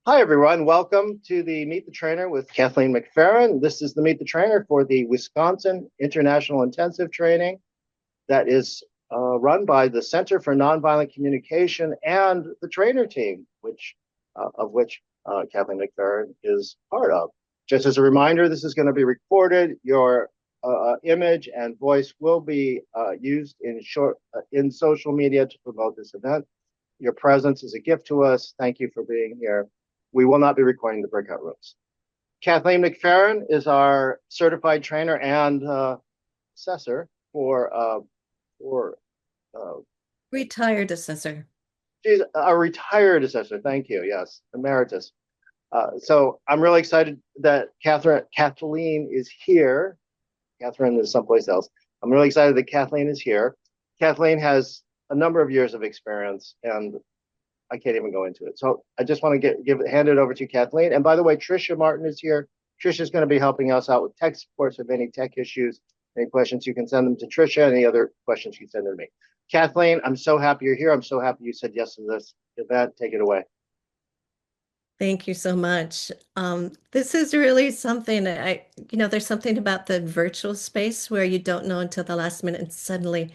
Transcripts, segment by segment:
Hi, everyone. Welcome to the Meet the Trainer with Kathleen Macferran. This is the Meet the Trainer for the Wisconsin International Intensive Training that is run by the Center for Nonviolent Communication and the trainer team, which Kathleen Macferran is part of. Just as a reminder, this is going to be recorded. Your image and voice will be used in social media to promote this event. Your presence is a gift to us. Thank you for being here. We will not be recording the breakout rooms. Kathleen Macferran is our certified trainer and assessor for Retired assessor. she's a retired assessor. Thank you. Yes, emeritus. So I'm really excited that Kathleen is here. Catherine is someplace else. I'm really excited that Kathleen is here. Kathleen has a number of years of experience, and I can't even go into it. So I just want to hand it over to Kathleen. And by the way, Tricia Martin is here. Tricia is going to be helping us out with tech support. So if any tech issues, any questions, you can send them to Tricia. Any other questions, you can send them to me. Kathleen, I'm so happy you're here. I'm so happy you said yes to this event. Take it away. Thank you so much. This is really something there's something about the virtual space where you don't know until the last minute and suddenly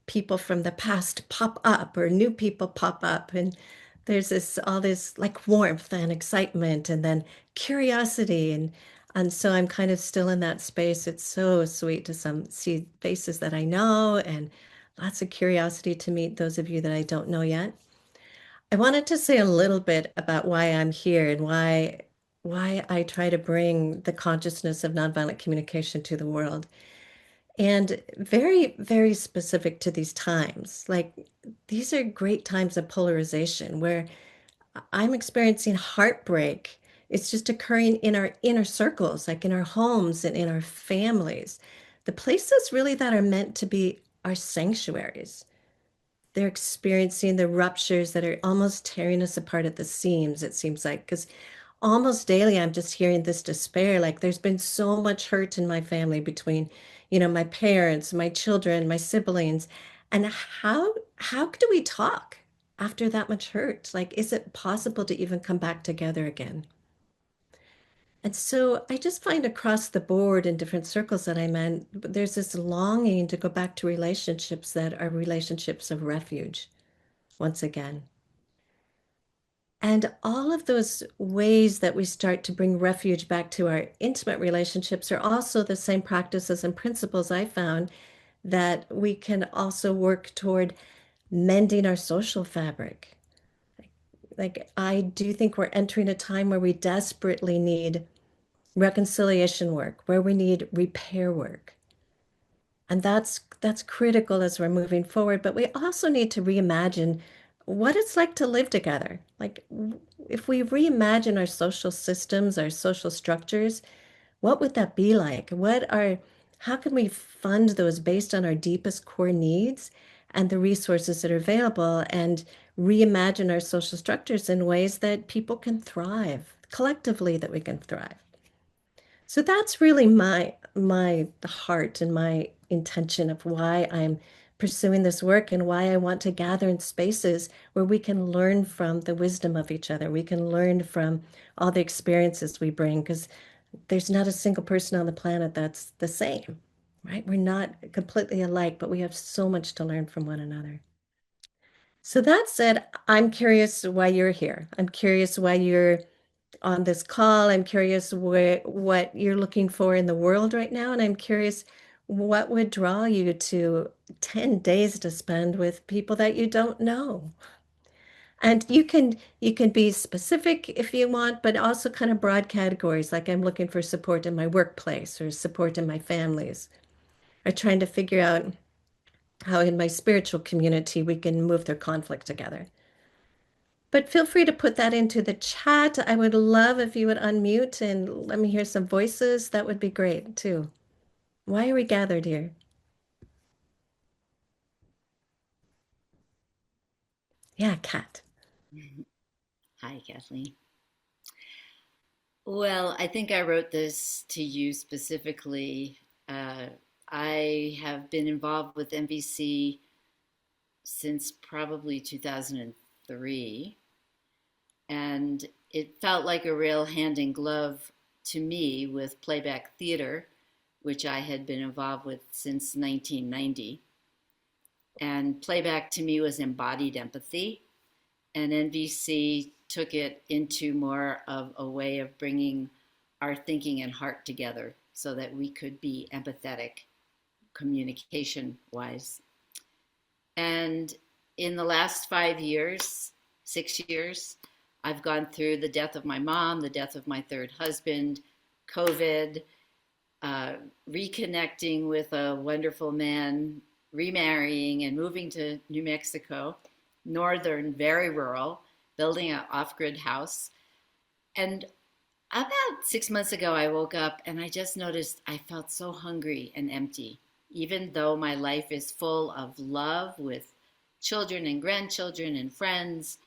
people from the past pop up or new people pop up and there's all this like warmth and excitement and then curiosity and so I'm kind of still in that space. It's so sweet to see faces that I know and lots of curiosity to meet those of you that I don't know yet. I wanted to say a little bit about why I'm here and why I try to bring the consciousness of nonviolent communication to the world. And very, very specific to these times. Like these are great times of polarization where I'm experiencing heartbreak. It's just occurring in our inner circles, like in our homes and in our families. The places really that are meant to be our sanctuaries. They're experiencing the ruptures that are almost tearing us apart at the seams, it seems like. Because almost daily, I'm just hearing this despair. Like there's been so much hurt in my family between, my parents, my children, my siblings. And how do we talk after that much hurt? Like, is it possible to even come back together again? And so I just find across the board in different circles that I'm in, there's this longing to go back to relationships that are relationships of refuge once again. And all of those ways that we start to bring refuge back to our intimate relationships are also the same practices and principles I found that we can also work toward mending our social fabric. Like, I do think we're entering a time where we desperately need reconciliation work, where we need repair work. And that's critical as we're moving forward, but we also need to reimagine what it's like to live together. Like if we reimagine our social systems, our social structures, what would that be like? How can we fund those based on our deepest core needs and the resources that are available and reimagine our social structures in ways that people can thrive, collectively that we can thrive? So that's really my the heart and my intention of why I'm pursuing this work and why I want to gather in spaces where we can learn from the wisdom of each other. We can learn from all the experiences we bring because there's not a single person on the planet that's the same, right? We're not completely alike, but we have so much to learn from one another. So that said, I'm curious why you're here. I'm curious why you're on this call. I'm curious what you're looking for in the world right now, and I'm curious what would draw you to 10 days to spend with people that you don't know. And you can be specific if you want, but also kind of broad categories, like I'm looking for support in my workplace or support in my families, or trying to figure out how in my spiritual community we can move through conflict together. But feel free to put that into the chat. I would love if you would unmute and let me hear some voices. That would be great too. Why are we gathered here? Yeah, Kat. Hi, Kathleen. Well, I think I wrote this to you specifically. I have been involved with MVC since probably 2003. And it felt like a real hand in glove to me with playback theater, which I had been involved with since 1990. And playback to me was embodied empathy. And NVC took it into more of a way of bringing our thinking and heart together so that we could be empathetic communication wise. And in the last 5 years, 6 years, I've gone through the death of my mom, the death of my third husband, COVID, uh, reconnecting with a wonderful man, remarrying and moving to New Mexico, northern, very rural, building an off grid house. And about 6 months ago, I woke up and I just noticed I felt so hungry and empty. Even though my life is full of love with children and grandchildren and friends,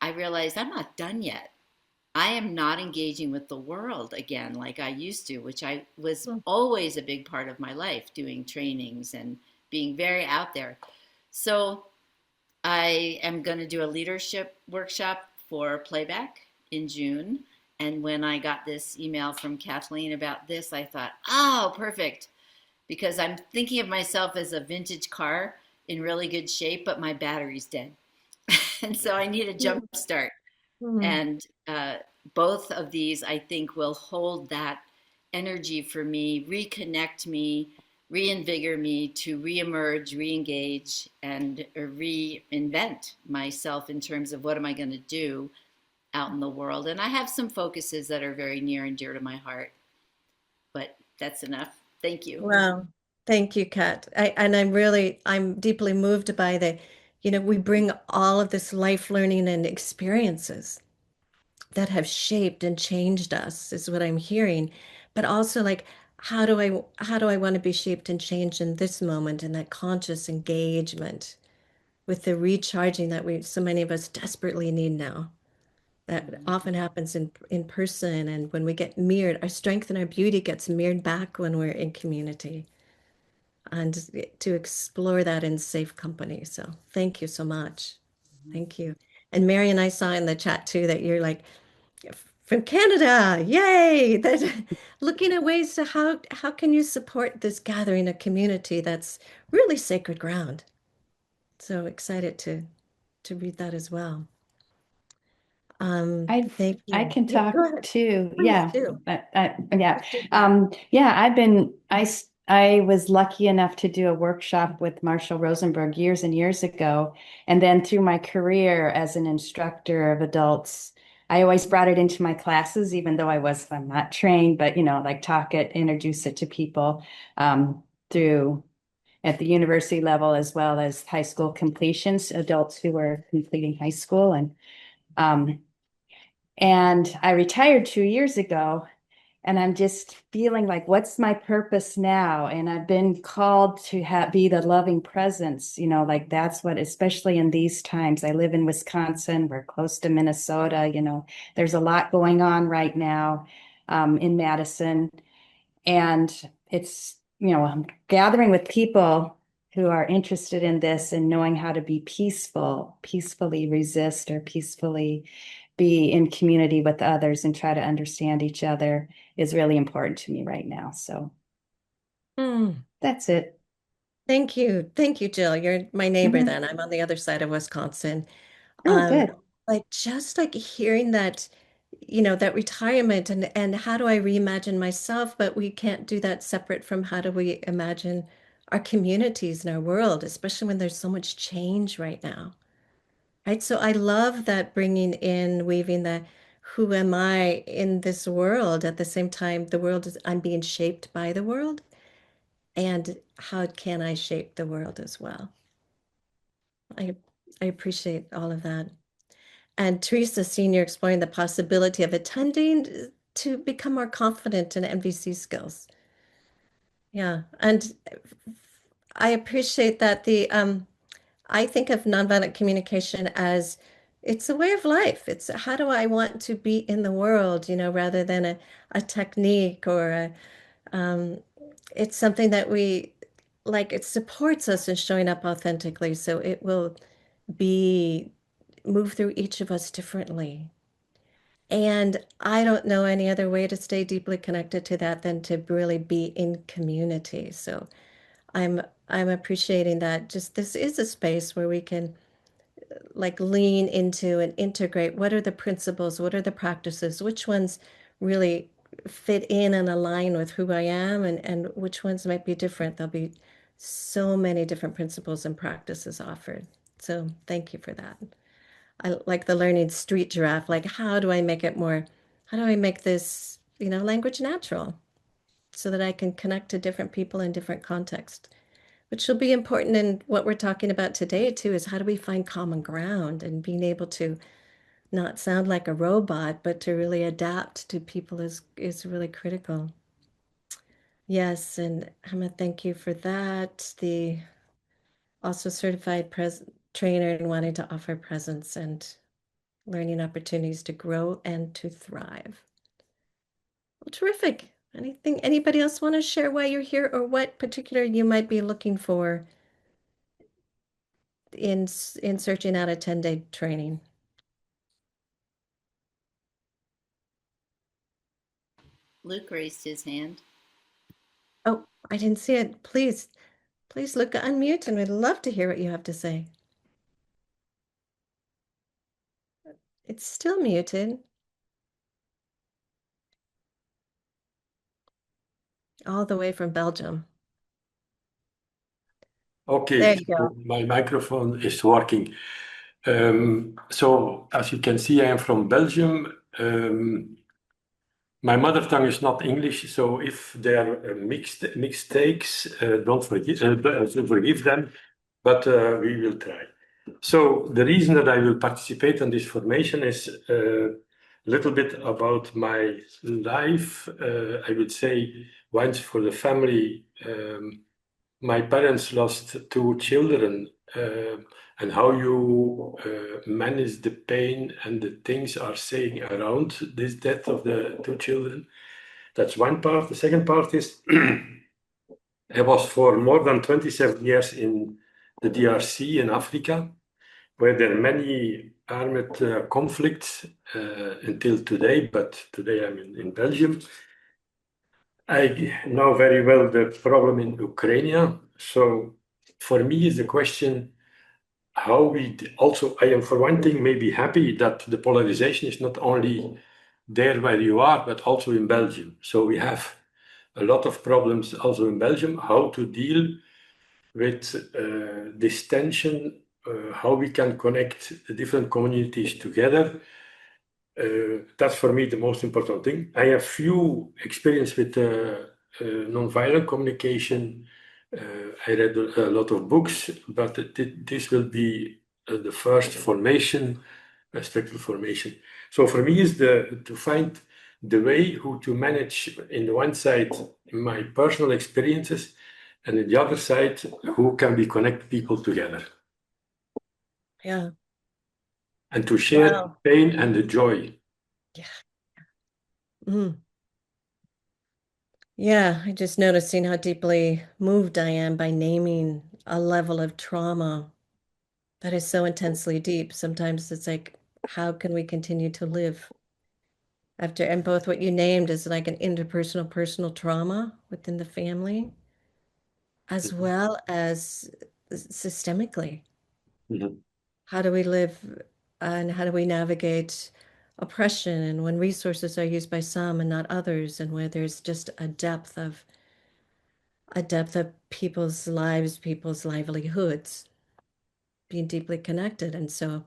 I realized I'm not done yet. I am not engaging with the world again like I used to, which I was Mm. always a big part of my life, doing trainings and being very out there. So I am going to do a leadership workshop for playback in June. And when I got this email from Kathleen about this, I thought, oh, perfect. Because I'm thinking of myself as a vintage car in really good shape, but my battery's dead. And so I need a jump start. Mm. And both of these, I think, will hold that energy for me, reconnect me, reinvigorate me to reemerge, reengage, and reinvent myself in terms of what am I going to do out in the world. And I have some focuses that are very near and dear to my heart, but that's enough. Thank you. Wow. Thank you, Kat. I'm deeply moved by we bring all of this life learning and experiences that have shaped and changed us, is what I'm hearing. But also like, how do I want to be shaped and changed in this moment, and that conscious engagement with the recharging that so many of us desperately need now. That often happens in person, and when we get mirrored, our strength and our beauty gets mirrored back when we're in community, and to explore that in safe company. So thank you so much. Thank you. And Mary and I saw in the chat too that you're like from Canada. Yay! That looking at ways to how can you support this gathering, a community that's really sacred ground. So excited to read that as well. I Thank I you. can Yeah, talk go ahead. too. Please Yeah. do. Yeah. Please do. Yeah, I was lucky enough to do a workshop with Marshall Rosenberg years and years ago. And then through my career as an instructor of adults, I always brought it into my classes, even though I'm not trained, but like talk it, introduce it to people through at the university level as well as high school completions, adults who are completing high school. Um, and I retired 2 years ago, and I'm just feeling like, what's my purpose now? And I've been called to be the loving presence, like that's what, especially in these times. I live in Wisconsin, we're close to Minnesota, there's a lot going on right now in Madison. And I'm gathering with people who are interested in this and knowing how to be peaceful, peacefully resist or peacefully be in community with others and try to understand each other is really important to me right now. So that's it. Thank you. Thank you, Jill. You're my neighbor Mhm. then. I'm on the other side of Wisconsin. Oh, Um, good. like just like hearing that, that retirement and how do I reimagine myself, but we can't do that separate from how do we imagine our communities and our world, especially when there's so much change right now. Right? So I love that weaving the who am I in this world at the same time I'm being shaped by the world, and how can I shape the world as well? I I appreciate all of that. And Teresa Senior exploring the possibility of attending to become more confident in MVC skills. Yeah. And I appreciate that I think of nonviolent communication as it's a way of life. It's how do I want to be in the world, rather than a technique or um, it's something that we like, it supports us in showing up authentically. So it will be move through each of us differently. And I don't know any other way to stay deeply connected to that than to really be in community. So I'm I'm appreciating that just this is a space where we can like lean into and integrate what are the principles, what are the practices, which ones really fit in and align with who I am, and which ones might be different. There'll be so many different principles and practices offered. So thank you for that. I like the learning street giraffe. Like, how do I make it more, how do I make this, language natural so that I can connect to different people in different contexts? Which will be important in what we're talking about today, too, is how do we find common ground and being able to not sound like a robot, but to really adapt to people is really critical. Yes, and Emma, thank you for that. The also certified trainer and wanting to offer presence and learning opportunities to grow and to thrive. Well, terrific. Anybody else want to share why you're here or what particular you might be looking for in searching out a 10-day training? Luke raised his hand. Oh, I didn't see it. Please look unmute and we'd love to hear what you have to say. It's still muted. All the way from Belgium. Okay, There you so go. my microphone is working. So as you can see, I am from Belgium. My mother tongue is not English, so if there are mistakes, don't forgive them, but we will try. So the reason that I will participate in this formation is a little bit about my life. I would say once for the family. My parents lost two children, and how you manage the pain and the things are saying around this death of the two children. That's one part. The second part is I was for more than 27 years in the DRC in Africa, where there are many armed conflicts until today, but today I'm in Belgium. I know very well the problem in Ukraine. So for me, is the question how we also, I am for one thing, maybe happy that the polarization is not only there where you are, but also in Belgium. So we have a lot of problems also in Belgium, how to deal with this tension, how we can connect the different communities together. That's for me the most important thing. I have few experience with nonviolent communication. I read a lot of books, but this will be the first formation, spectral formation. So for me is to find the way who to manage in the one side my personal experiences, and in the other side who can we connect people together. Yeah. And to share the pain and the joy. Yeah. Mm. Yeah, I just noticing how deeply moved I am by naming a level of trauma that is so intensely deep. Sometimes it's like, how can we continue to live after? And both what you named is like an interpersonal, personal trauma within the family, as well as systemically. Mm-hmm. How do we live and how do we navigate oppression and when resources are used by some and not others, and where there's just a depth of people's lives, people's livelihoods being deeply connected. And so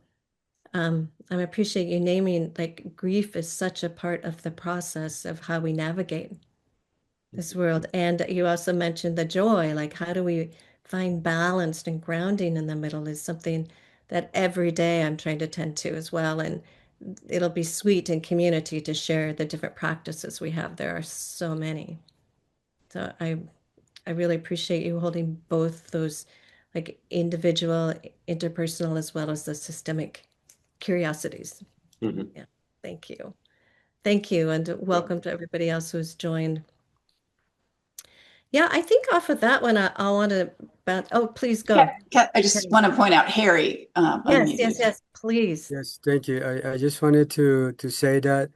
I appreciate you naming like grief is such a part of the process of how we navigate this world. And you also mentioned the joy, like how do we find balance and grounding in the middle is something that every day I'm trying to tend to as well. And it'll be sweet in community to share the different practices we have. There are so many. So I really appreciate you holding both those like individual, interpersonal, as well as the systemic curiosities. Mm-hmm. Yeah, thank you. Thank you, and welcome to everybody else who's joined. Yeah, I think off of that one, I want to, oh, please go. I just want to point out Harry Yes, yes, unmuted. yes, please. Yes, thank you. I just wanted to say that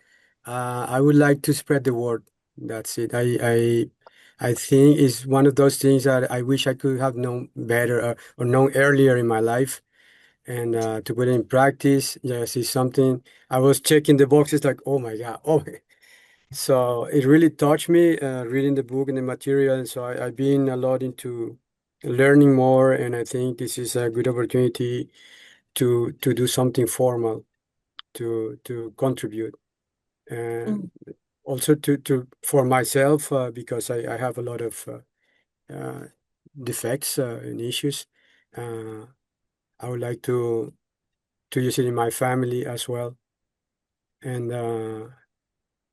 I would like to spread the word. That's it. I think it's one of those things that I wish I could have known better or known earlier in my life, and to put it in practice. Yes, it's something I was checking the boxes like, oh my God, oh. So it really touched me reading the book and the material, and so I've been a lot into learning more, and I think this is a good opportunity to do something formal to contribute, Mm, and also to for myself because I have a lot of uh, defects and issues. Uh, I would like to use it in my family as well, and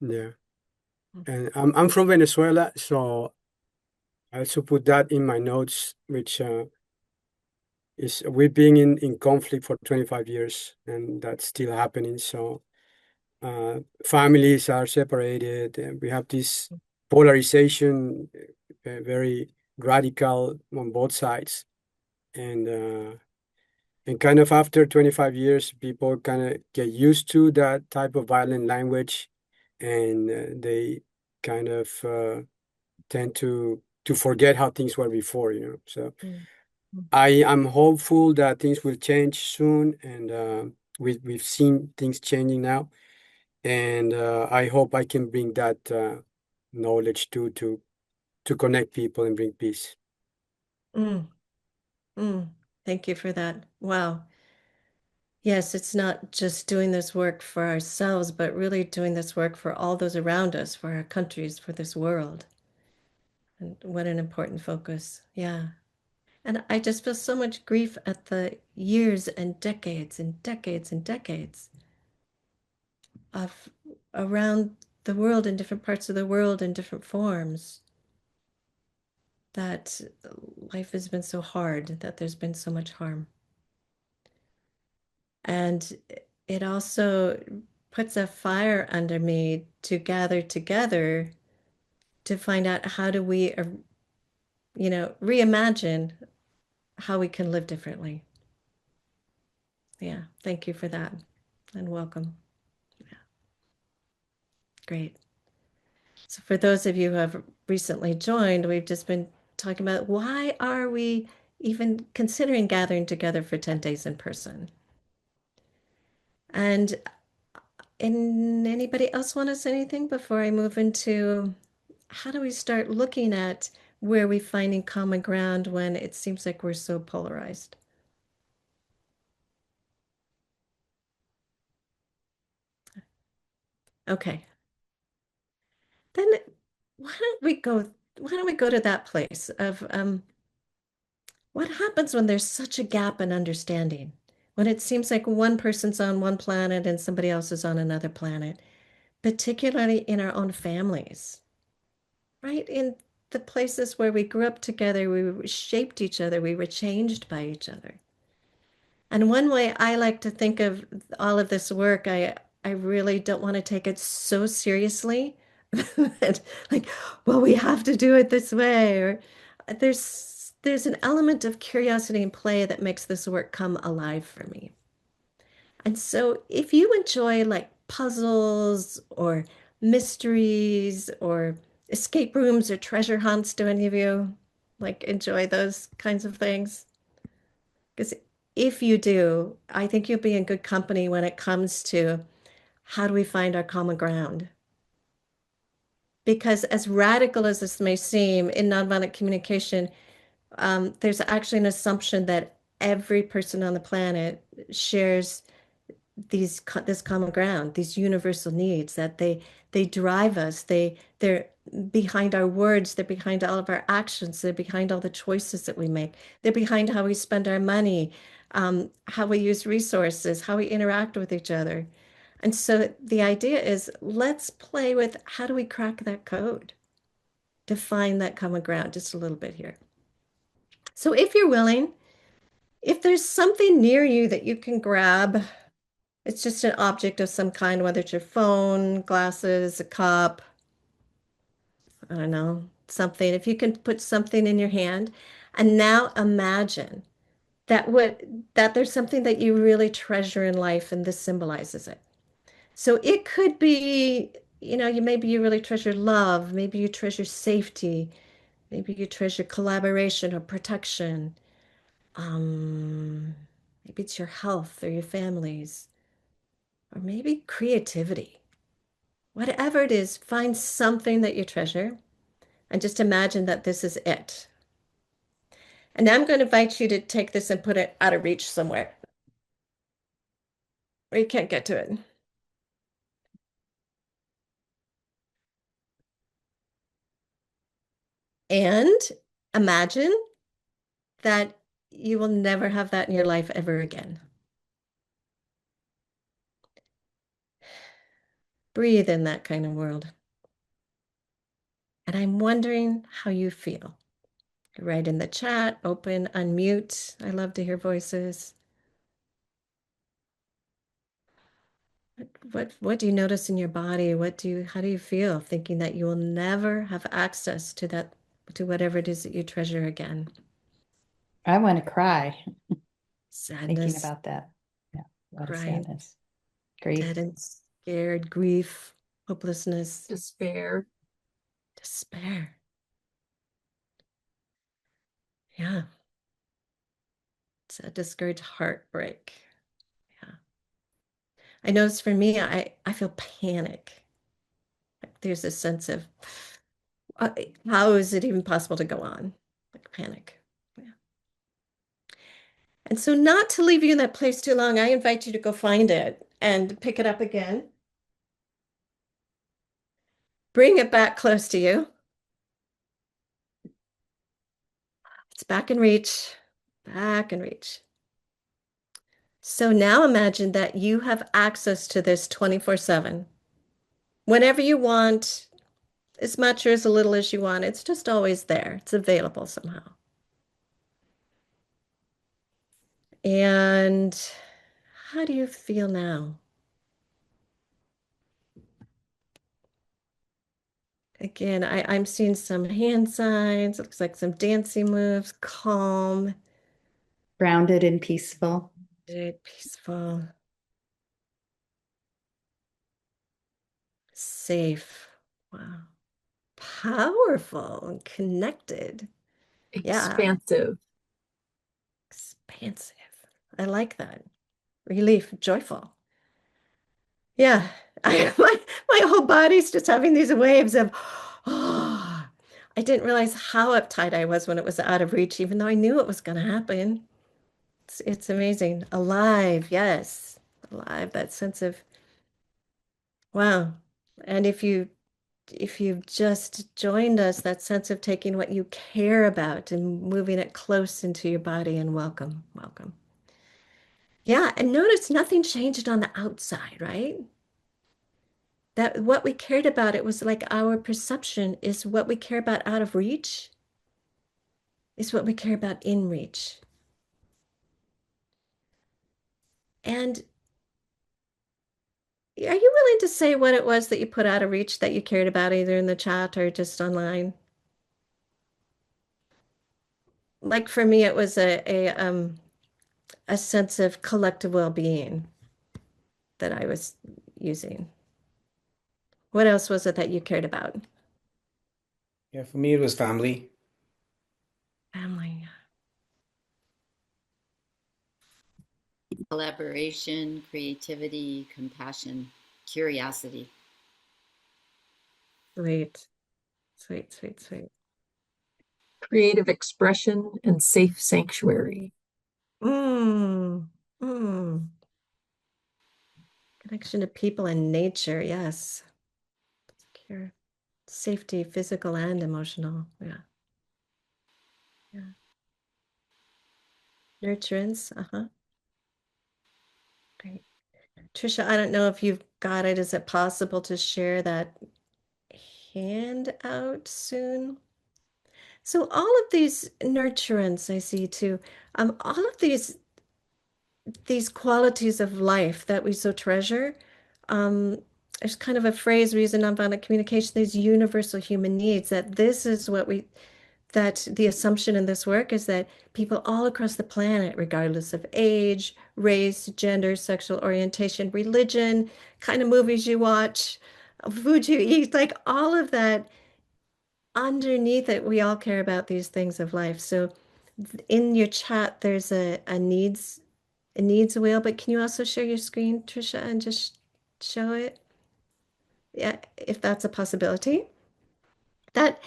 yeah, mm, and I'm from Venezuela, so I also put that in my notes, which is we've been in conflict for 25 years, and that's still happening. So families are separated, and we have this polarization, very radical on both sides, and kind of after 25 years, people kind of get used to that type of violent language, and they kind of tend to forget how things were before, you know. So mm, mm, I am hopeful that things will change soon, and we've seen things changing now, and I hope I can bring that knowledge to connect people and bring peace. mm, mm. Thank you for that. Wow. Yes, it's not just doing this work for ourselves, but really doing this work for all those around us, for our countries, for this world. And what an important focus. Yeah. And I just feel so much grief at the years and decades and decades and decades of around the world in different parts of the world in different forms that life has been so hard, that there's been so much harm. And it also puts a fire under me to gather together to find out how do we, reimagine how we can live differently. Yeah, thank you for that and welcome. Yeah, great. So for those of you who have recently joined, we've just been talking about why are we even considering gathering together for 10 days in person? And anybody else want to say anything before I move into how do we start looking at where we finding common ground when it seems like we're so polarized? Okay. Then why don't we go to that place of what happens when there's such a gap in understanding? When it seems like one person's on one planet and somebody else is on another planet, particularly in our own families, right? In the places where we grew up together, we shaped each other, we were changed by each other. And one way I like to think of all of this work, I really don't want to take it so seriously. Like, well, we have to do it this way, or there's an element of curiosity and play that makes this work come alive for me. And so if you enjoy like puzzles or mysteries or escape rooms or treasure hunts, do any of you like enjoy those kinds of things? Because if you do, I think you'll be in good company when it comes to how do we find our common ground? Because as radical as this may seem in nonviolent communication, there's actually an assumption that every person on the planet shares this common ground, these universal needs, that they drive us. They're behind our words, they're behind all of our actions, they're behind all the choices that we make, they're behind how we spend our money, how we use resources, how we interact with each other. And so the idea is let's play with how do we crack that code to find that common ground just a little bit here. So if you're willing, if there's something near you that you can grab, it's just an object of some kind, whether it's your phone, glasses, a cup, I don't know, something, if you can put something in your hand, and now imagine that there's something that you really treasure in life, and this symbolizes it. So it could be, maybe you really treasure love, maybe you treasure safety, maybe you treasure collaboration or protection. Um, Maybe it's your health or your families, or maybe creativity. Whatever it is, find something that you treasure and just imagine that this is it. And now I'm going to invite you to take this and put it out of reach somewhere where you can't get to it. And imagine that you will never have that in your life ever again. Breathe in that kind of world. And I'm wondering how you feel. Write in the chat, open, unmute. I love to hear voices. What do you notice in your body? How do you feel thinking that you will never have access to that, to whatever it is that you treasure again? I want to cry thinking Sadness, about that. Yeah, a lot of crying, sadness, grief. dead and scared, grief, hopelessness, Despair. despair. Yeah. It's a discouraged heartbreak. Yeah. I notice for me, I feel panic. There's a sense of uh, how is it even possible to go on? Like panic. Yeah. And so, not to leave you in that place too long, I invite you to go find it and pick it up again. Bring it back close to you. It's back in reach, back in reach. So now imagine that you have access to this 24/7. Whenever you want, as much or as little as you want, it's just always there. It's available somehow. And how do you feel now? Again, I'm seeing some hand signs. It looks like some dancing moves, calm, Grounded and peaceful. good, peaceful, safe. Wow. Powerful and connected. Yeah, Expansive. expansive. I like that. Relief, joyful. Yeah, my whole body's just having these waves of, oh, I didn't realize how uptight I was when it was out of reach, even though I knew it was going to happen. It's amazing. Alive, yes, alive. That sense of wow. And if you've just joined us, that sense of taking what you care about and moving it close into your body and welcome, welcome. Yeah, and notice nothing changed on the outside, right? That what we cared about, it was like our perception is what we care about out of reach is what we care about in reach. And are you willing to say what it was that you put out of reach that you cared about either in the chat or just online? Like for me, it was a sense of collective well-being that I was using. What else was it that you cared about? Yeah, for me, it was family. Family. Collaboration, creativity, compassion, curiosity. Sweet, sweet, sweet, sweet. Creative expression and safe sanctuary. Mm, mm. Connection to people and nature, yes. Secure. Safety, physical and emotional. Yeah. Yeah. Nurturance. Uh-huh. Great. Trisha, I don't know if you've got it. Is it possible to share that handout soon? So all of these nurturance I see too, all of these qualities of life that we so treasure, um, there's kind of a phrase we use in nonviolent communication, these universal human needs, that this is what we, that the assumption in this work is that people all across the planet, regardless of age, race, gender, sexual orientation, religion, kind of movies you watch, food you eat, like all of that, underneath it, we all care about these things of life. So in your chat, there's a needs wheel, but can you also share your screen, Trisha, and just show it? Yeah, if that's a possibility. That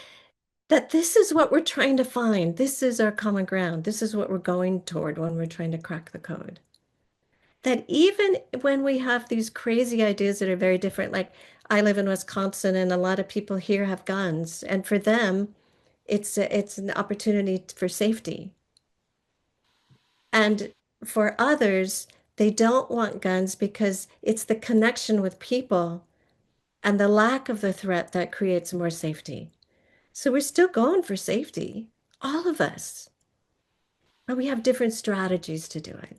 that this is what we're trying to find. This is our common ground. This is what we're going toward when we're trying to crack the code. That even when we have these crazy ideas that are very different, like I live in Wisconsin and a lot of people here have guns, and for them, it's an opportunity for safety. And for others, they don't want guns because it's the connection with people and the lack of the threat that creates more safety. So we're still going for safety, all of us, but we have different strategies to do it.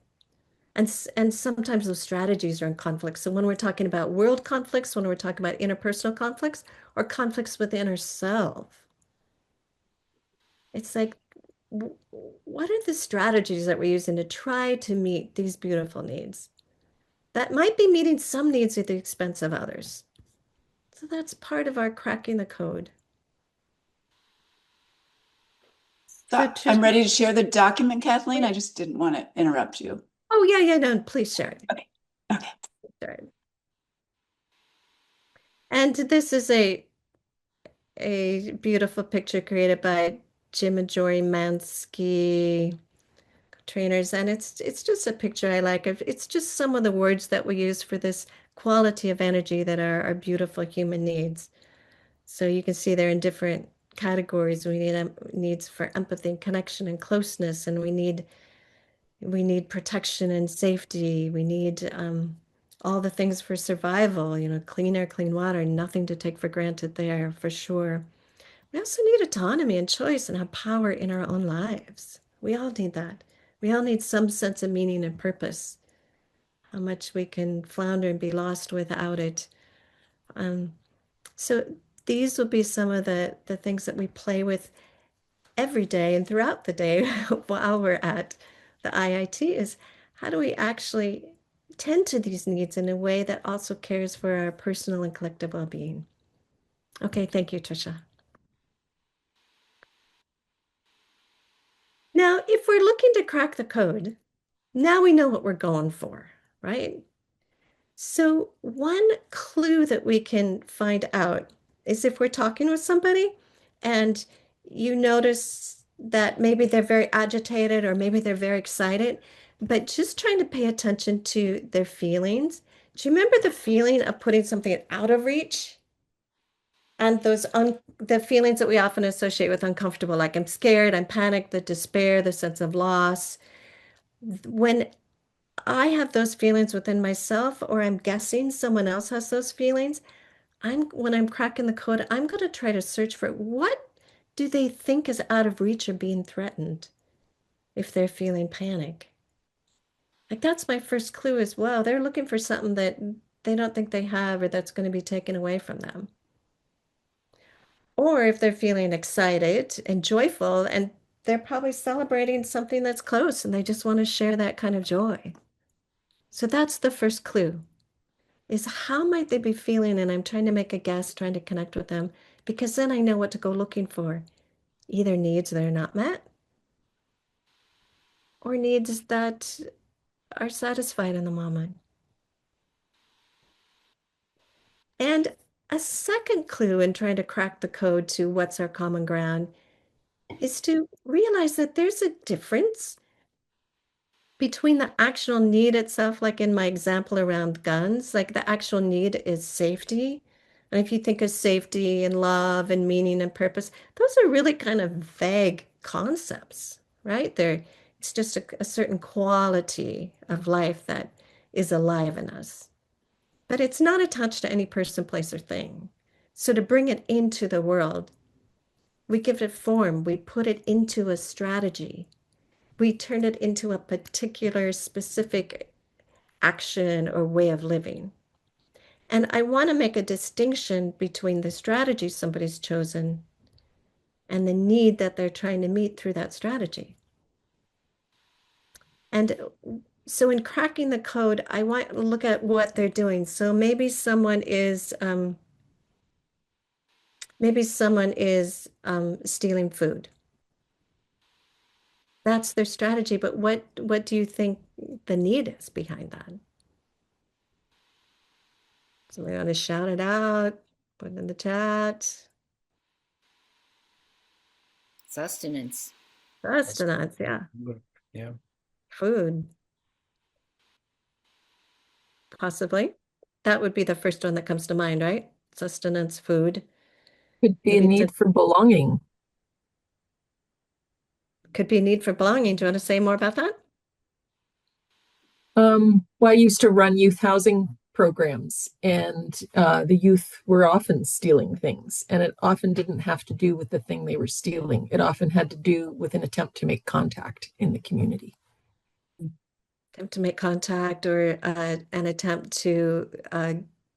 And sometimes those strategies are in conflict. So when we're talking about world conflicts, when we're talking about interpersonal conflicts or conflicts within ourselves, it's like, what are the strategies that we're using to try to meet these beautiful needs? That might be meeting some needs at the expense of others. So that's part of our cracking the code. So So I'm ready to share the document, Kathleen. I just didn't want to interrupt you. Oh, yeah, no, please share it. Okay. Okay. Share it. And this is a beautiful picture created by Jim and Jory Mansky trainers, and it's just a picture I like. It's just some of the words that we use for this quality of energy that are our beautiful human needs. So you can see they're in different categories. We need needs for empathy and connection and closeness, and we need protection and safety. We need all the things for survival, clean air, clean water, nothing to take for granted there for sure. We also need autonomy and choice and have power in our own lives. We all need that. We all need some sense of meaning and purpose. How much we can flounder and be lost without it. So these will be some of the things that we play with every day and throughout the day while we're at the IIT is how do we actually tend to these needs in a way that also cares for our personal and collective well-being? Okay, thank you, Trisha. Now, if we're looking to crack the code, now we know what we're going for, right? So one clue that we can find out is if we're talking with somebody and you notice that maybe they're very agitated or maybe they're very excited, but just trying to pay attention to their feelings. Do you remember the feeling of putting something out of reach? And the feelings that we often associate with uncomfortable, like I'm scared, I'm panicked, the despair, the sense of loss. When I have those feelings within myself, or I'm guessing someone else has those feelings, when I'm cracking the code, I'm going to try to search for what do they think is out of reach or being threatened if they're feeling panic. Like that's my first clue as well. They're looking for something that they don't think they have or that's going to be taken away from them. Or if they're feeling excited and joyful, and they're probably celebrating something that's close and they just want to share that kind of joy. So that's the first clue, is how might they be feeling? And I'm trying to make a guess, trying to connect with them, because then I know what to go looking for. Either needs that are not met or needs that are satisfied in the moment. And a second clue in trying to crack the code to what's our common ground is to realize that there's a difference between the actual need itself, like in my example around guns, like the actual need is safety. And if you think of safety and love and meaning and purpose, those are really kind of vague concepts, right? It's just a certain quality of life that is alive in us. But it's not attached to any person, place, or thing. So to bring it into the world, we give it form, we put it into a strategy, we turn it into a particular specific action or way of living. And I want to make a distinction between the strategy somebody's chosen and the need that they're trying to meet through that strategy. And so in cracking the code, I want to look at what they're doing. So maybe someone is stealing food. That's their strategy, but what do you think the need is behind that? Somebody want to shout it out, put it in the chat. Sustenance. Sustenance, yeah. Yeah. Food, possibly. That would be the first one that comes to mind, right? Sustenance, food. Could be a Maybe need for belonging. could be a need for belonging. Do you want to say more about that? Well, I used to run youth housing programs, and the youth were often stealing things, and it often didn't have to do with the thing they were stealing. It often had to do with an attempt to make contact in the community. Attempt to make contact, or an attempt to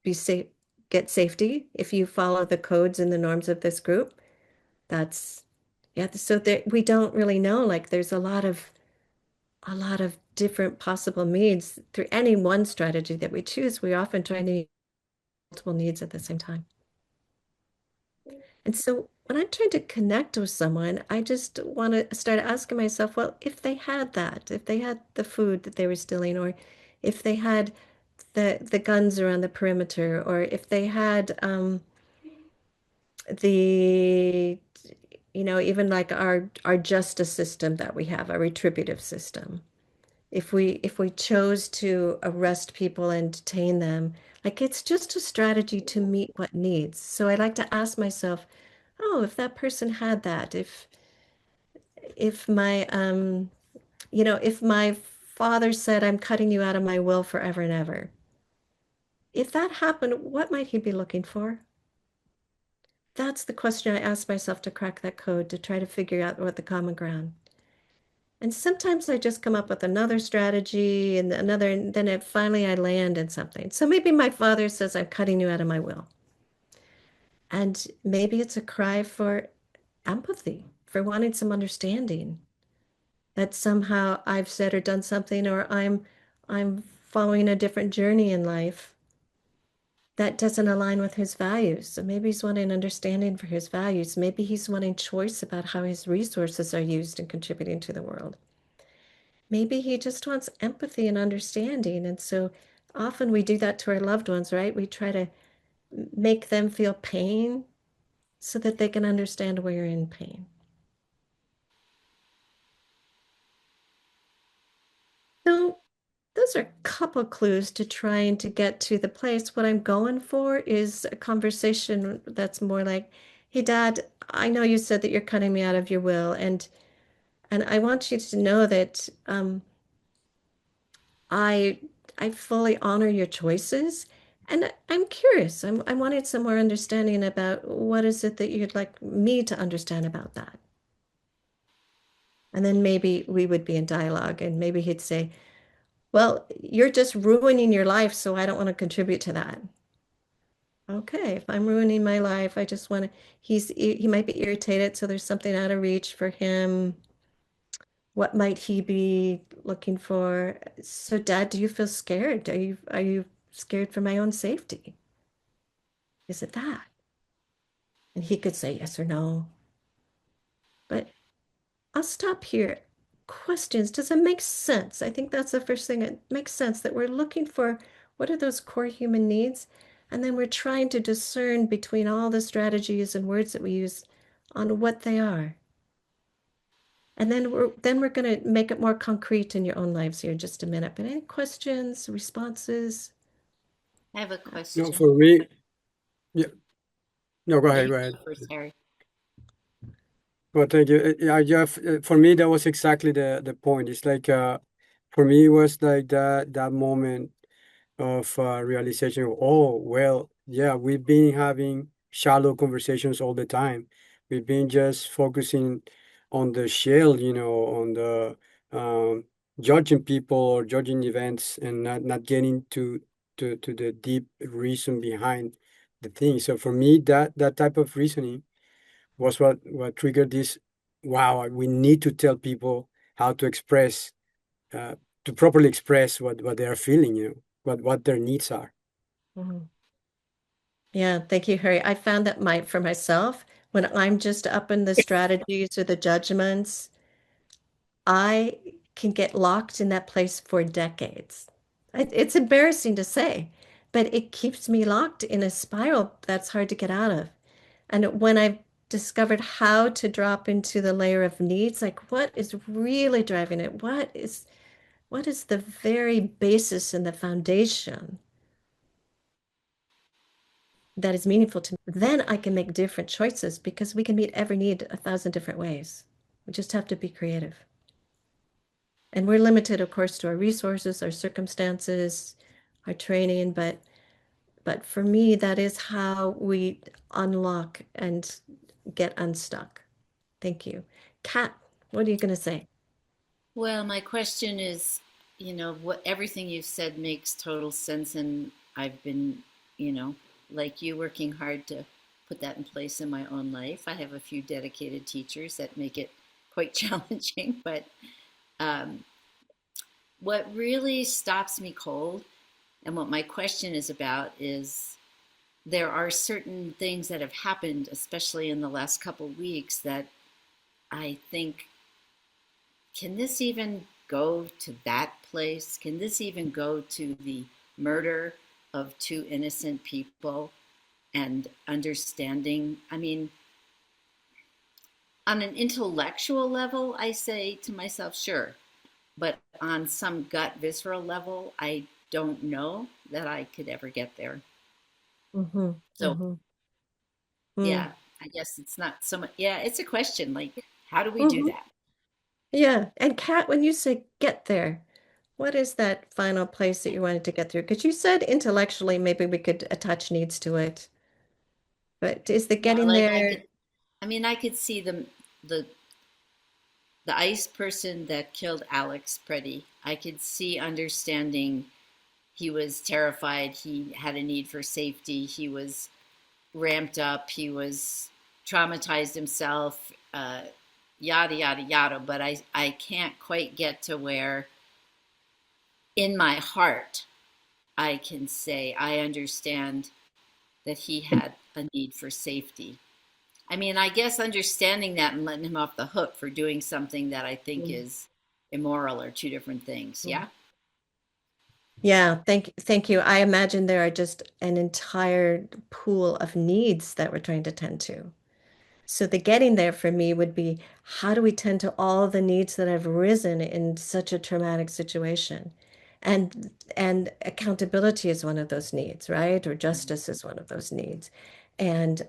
be safe, get safety. If you follow the codes and the norms of this group, that's yeah. So there, we don't really know. Like, there's a lot of different possible needs through any one strategy that we choose. We're often trying to meet multiple needs at the same time. And so when I'm trying to connect with someone, I just want to start asking myself, well, if they had that, if they had the food that they were stealing, or if they had the guns around the perimeter, or if they had the even like our justice system that we have, our retributive system. If we chose to arrest people and detain them, like, it's just a strategy to meet what needs. So I like to ask myself, oh, if that person had that, if my if my father said, I'm cutting you out of my will forever and ever, if that happened, what might he be looking for? That's the question I ask myself to crack that code, to try to figure out what the common ground. And sometimes I just come up with another strategy and another, and then finally I land in something. So maybe my father says, I'm cutting you out of my will. And maybe it's a cry for empathy, for wanting some understanding that somehow I've said or done something, or I'm following a different journey in life that doesn't align with his values. So maybe he's wanting understanding for his values. Maybe he's wanting choice about how his resources are used in contributing to the world. Maybe he just wants empathy and understanding. And so often we do that to our loved ones, right? We try to make them feel pain so that they can understand we're in pain. So those are a couple clues to trying to get to the place. What I'm going for is a conversation that's more like, hey, Dad, I know you said that you're cutting me out of your will, and I want you to know that I I fully honor your choices. And I'm curious. I wanted some more understanding about what is it that you'd like me to understand about that. And then maybe we would be in dialogue, and maybe he'd say, well, you're just ruining your life, so I don't want to contribute to that. Okay, if I'm ruining my life, I just want to, he might be irritated, so there's something out of reach for him. What might he be looking for? So, Dad, do you feel scared? Are you scared for my own safety? Is it that? And he could say yes or no. But I'll stop here. Questions. Does it make sense? I think that's the first thing. It makes sense that we're looking for what are those core human needs, and then we're trying to discern between all the strategies and words that we use on what they are. And then we're going to make it more concrete in your own lives here in just a minute. But any questions, responses? I have a No, question. for me, yeah. No, go Yeah, ahead, you go go ahead. first, Harry. Well, thank you. Yeah, Jeff, for me, that was exactly the point. It's like, for me, it was like that moment of realization of, oh, well, yeah, we've been having shallow conversations all the time. We've been just focusing on the shell, on the judging people or judging events, and not getting to to the deep reason behind the thing. So for me, that type of reasoning was what triggered this. Wow, we need to tell people how to express, to properly express what they are feeling, what their needs are. Mhm. Yeah, thank you, Harry. I found that for myself, when I'm just up in the strategies or the judgments, I can get locked in that place for decades. It's embarrassing to say, but it keeps me locked in a spiral that's hard to get out of. And when I've discovered how to drop into the layer of needs, like what is really driving it? What is the very basis and the foundation that is meaningful to me? Then I can make different choices because we can meet every need 1,000 different ways. We just have to be creative. And we're limited, of course, to our resources, our circumstances, our training, but for me, that is how we unlock and get unstuck. Thank you. Kat, what are you going to say? Well, my question is, what everything you've said makes total sense, and I've been, like you, working hard to put that in place in my own life. I have a few dedicated teachers that make it quite challenging, but um, what really stops me cold, and what my question is about, is there are certain things that have happened, especially in the last couple of weeks, that I think, can this even go to that place? Can this even go to the murder of two innocent people and understanding? I mean, on an intellectual level, I say to myself, sure. But on some gut, visceral level, I don't know that I could ever get there. Mm-hmm, So, mm-hmm, yeah, I guess it's not so much. Yeah, it's a question like, how do we do mm-hmm. that? Yeah. And Kat, when you say get there, what is that final place that you wanted to get through? Because you said intellectually, maybe we could attach needs to it, but is the Yeah, getting like there? I could see the the ICE person that killed Alex Preddy. I could see understanding he was terrified, he had a need for safety, he was ramped up, he was traumatized himself, yada yada yada. But I can't quite get to where in my heart I can say I understand that he had a need for safety. I mean, I guess understanding that and letting him off the hook for doing something that I think is immoral are two different things. Yeah. Yeah, thank you. I imagine there are just an entire pool of needs that we're trying to tend to. So the getting there for me would be how do we tend to all the needs that have risen in such a traumatic situation? And accountability is one of those needs, right? Or justice is one of those needs. And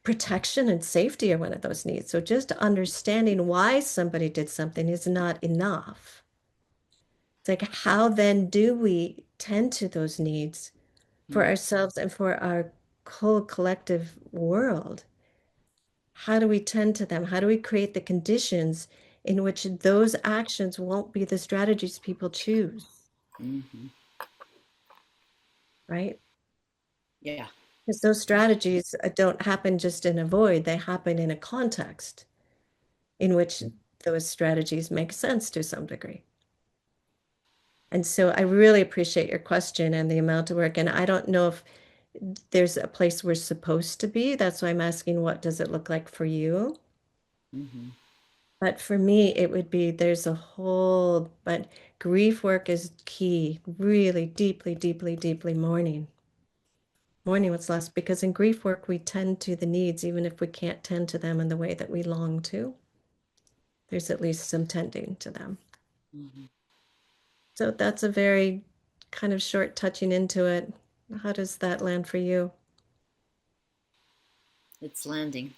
protection and safety are one of those needs. So just understanding why somebody did something is not enough. It's like, how then do we tend to those needs for ourselves and for our whole collective world? How do we tend to them? How do we create the conditions in which those actions won't be the strategies people choose, Mm-hmm. right? Yeah. Because those strategies don't happen just in a void, they happen in a context in which those strategies make sense to some degree. And so I really appreciate your question and the amount of work. And I don't know if there's a place we're supposed to be. That's why I'm asking, what does it look like for you? Mm-hmm. But for me, it would be there's a whole, but grief work is key, really deeply, deeply, deeply mourning. Mourning what's lost, because in grief work, we tend to the needs, even if we can't tend to them in the way that we long to. There's at least some tending to them. Mm-hmm. So that's a very kind of short touching into it. How does that land for you? It's landing.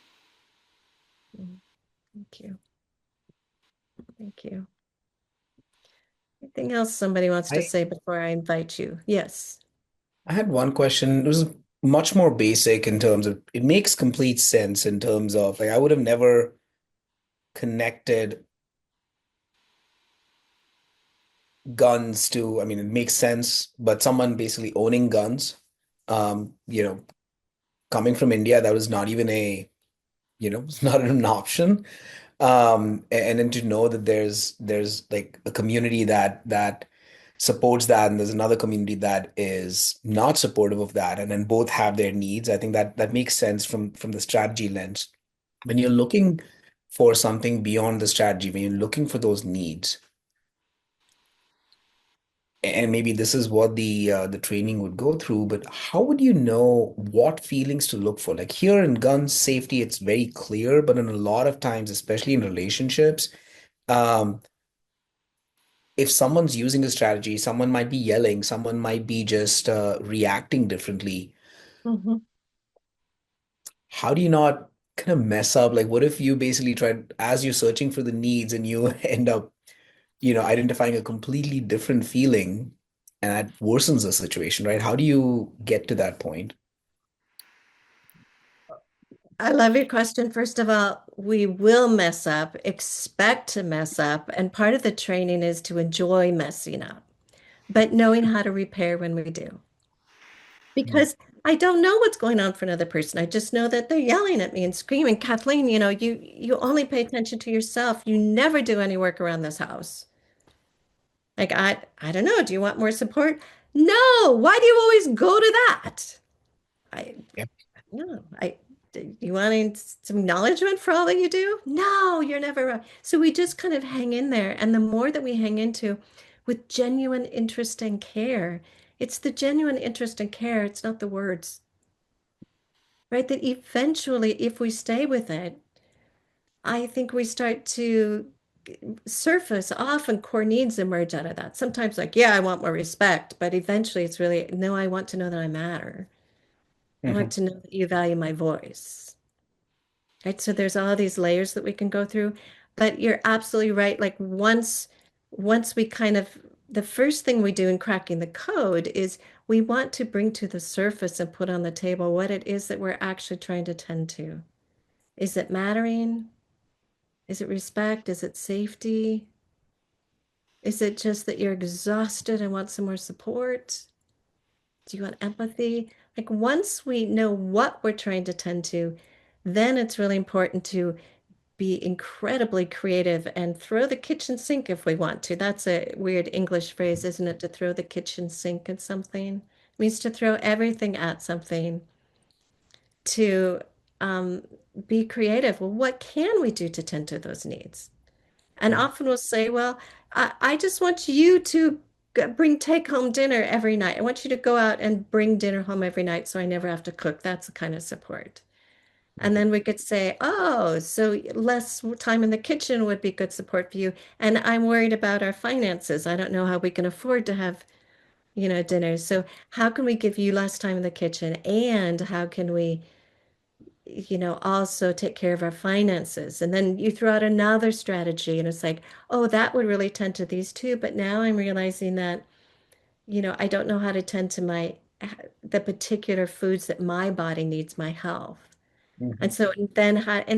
Thank you. Thank you. Anything else somebody wants to I say before I invite you? Yes. I had one question. It was much more basic in terms of it makes complete sense in terms of like I would have never connected guns to, I mean, it makes sense, but someone basically owning guns, you know, coming from India, that was not even it's not an option. And then to know that there's like a community that supports that, and there's another community that is not supportive of that, and then both have their needs. I think that makes sense from the strategy lens. When you're looking for something beyond the strategy, when you're looking for those needs, and maybe this is what the training would go through, but how would you know what feelings to look for? Like here in gun safety, it's very clear, but in a lot of times, especially in relationships, um, if someone's using a strategy, someone might be yelling, someone might be just reacting differently. Mhm. How do you not kind of mess up? Like, what if you basically tried as you're searching for the needs and you end up, identifying a completely different feeling and that worsens the situation, right? How do you get to that point? I love your question. First of all, we will mess up, expect to mess up, and part of the training is to enjoy messing up, but knowing how to repair when we do. Because I don't know what's going on for another person. I just know that they're yelling at me and screaming, Kathleen, you only pay attention to yourself. You never do any work around this house. Like I don't know. Do you want more support? No. Why do you always go to that? I Yep. no. You wanting some acknowledgement for all that you do? No, you're never wrong. So we just kind of hang in there, and the more that we hang into with genuine interest and care, it's the genuine interest and care. It's not the words, right? That eventually, if we stay with it, I think we start to surface. Often core needs emerge out of that. Sometimes like, yeah, I want more respect, but eventually it's really, no, I want to know that I matter. I want Mhm. to know that you value my voice. Right? So there's all these layers that we can go through, but you're absolutely right. Like once we kind of the first thing we do in cracking the code is we want to bring to the surface and put on the table what it is that we're actually trying to tend to. Is it mattering? Is it respect? Is it safety? Is it just that you're exhausted and want some more support? Do you want empathy? Like once we know what we're trying to tend to, then it's really important to be incredibly creative and throw the kitchen sink if we want to. That's a weird English phrase, isn't it? To throw the kitchen sink at something. It means to throw everything at something, to um, be creative. Well, what can we do to tend to those needs? And often we'll say, well, I just want you to bring take home dinner every night. I want you to go out and bring dinner home every night so I never have to cook. That's the kind of support. And then we could say, oh, so less time in the kitchen would be good support for you. And I'm worried about our finances. I don't know how we can afford to have, dinner. So how can we give you less time in the kitchen? And how can we, also take care of our finances? And then you throw out another strategy and it's like, oh, that would really tend to these two. But now I'm realizing that, I don't know how to tend to the particular foods that my body needs, my health. And Mhm. so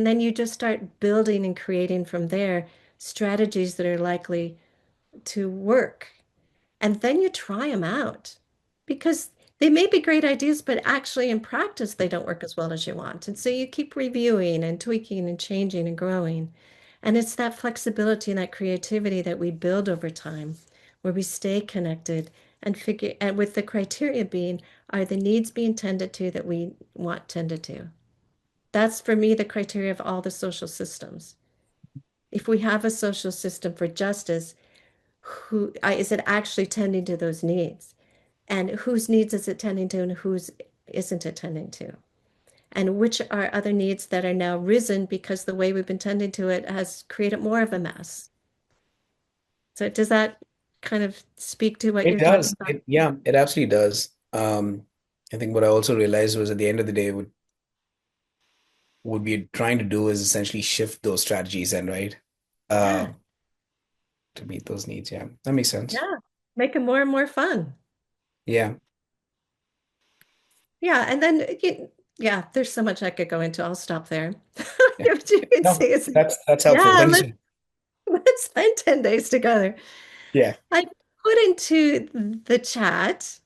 then you just start building and creating from there strategies that are likely to work. And then you try them out because they may be great ideas, but actually in practice, they don't work as well as you want. And so you keep reviewing and tweaking and changing and growing. And it's that flexibility and that creativity that we build over time, where we stay connected and with the criteria being, are the needs being tended to that we want tended to? That's for me the criteria of all the social systems. If we have a social system for justice, is it actually tending to those needs? And whose needs is it tending to and whose isn't it tending to? And which are other needs that are now risen because the way we've been tending to it has created more of a mess? So does that kind of speak to what It you're talking does. about? Yeah, it absolutely does. I think what I also realized was at the end of the day, what we're trying to do is essentially shift those strategies and right uh Yeah, to meet those needs. Yeah, that makes sense. yeah. Make it more and more fun. Yeah. Yeah, and then yeah, there's so much I could go into. I'll stop there. Yeah. What you can No, see is, that's helpful. yeah, Thank let's you. let's spend 10 days together. Yeah. I put into the chat,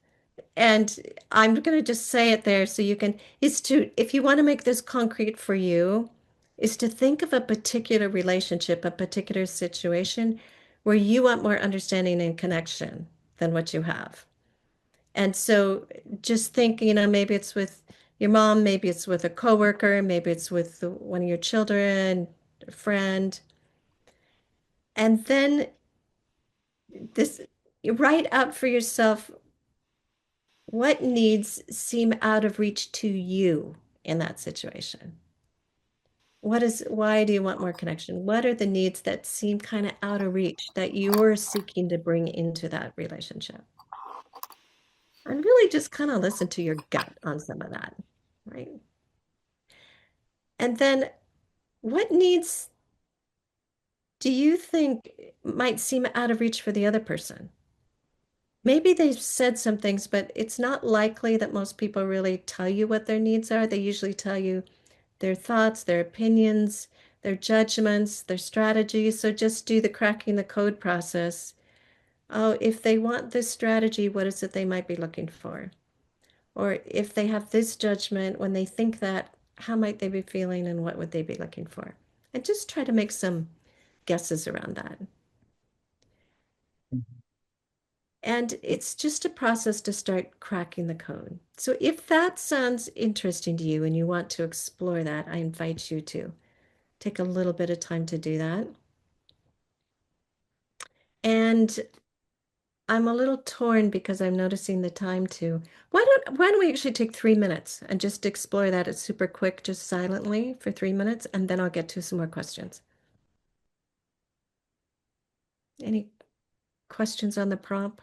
and I'm going to just say it there so you can, is to, if you want to make this concrete for you, is to think of a particular relationship, a particular situation where you want more understanding and connection than what you have. And so just think, maybe it's with your mom, maybe it's with a coworker, maybe it's with one of your children, a friend. And then this, you write out for yourself what needs seem out of reach to you in that situation. Why do you want more connection? What are the needs that seem kind of out of reach that you're seeking to bring into that relationship? And really just kind of listen to your gut on some of that, right? And then what needs do you think might seem out of reach for the other person? Maybe they've said some things, but it's not likely that most people really tell you what their needs are. They usually tell you their thoughts, their opinions, their judgments, their strategies. So just do the cracking the code process. Oh, if they want this strategy, what is it they might be looking for? Or if they have this judgment, when they think that, how might they be feeling and what would they be looking for? And just try to make some guesses around that. And it's just a process to start cracking the code. So if that sounds interesting to you and you want to explore that, I invite you to take a little bit of time to do that. And I'm a little torn because I'm noticing the time too. Why don't we actually take 3 minutes and just explore that? It's super quick, just silently for 3 minutes, and then I'll get to some more questions. Any questions on the prompt?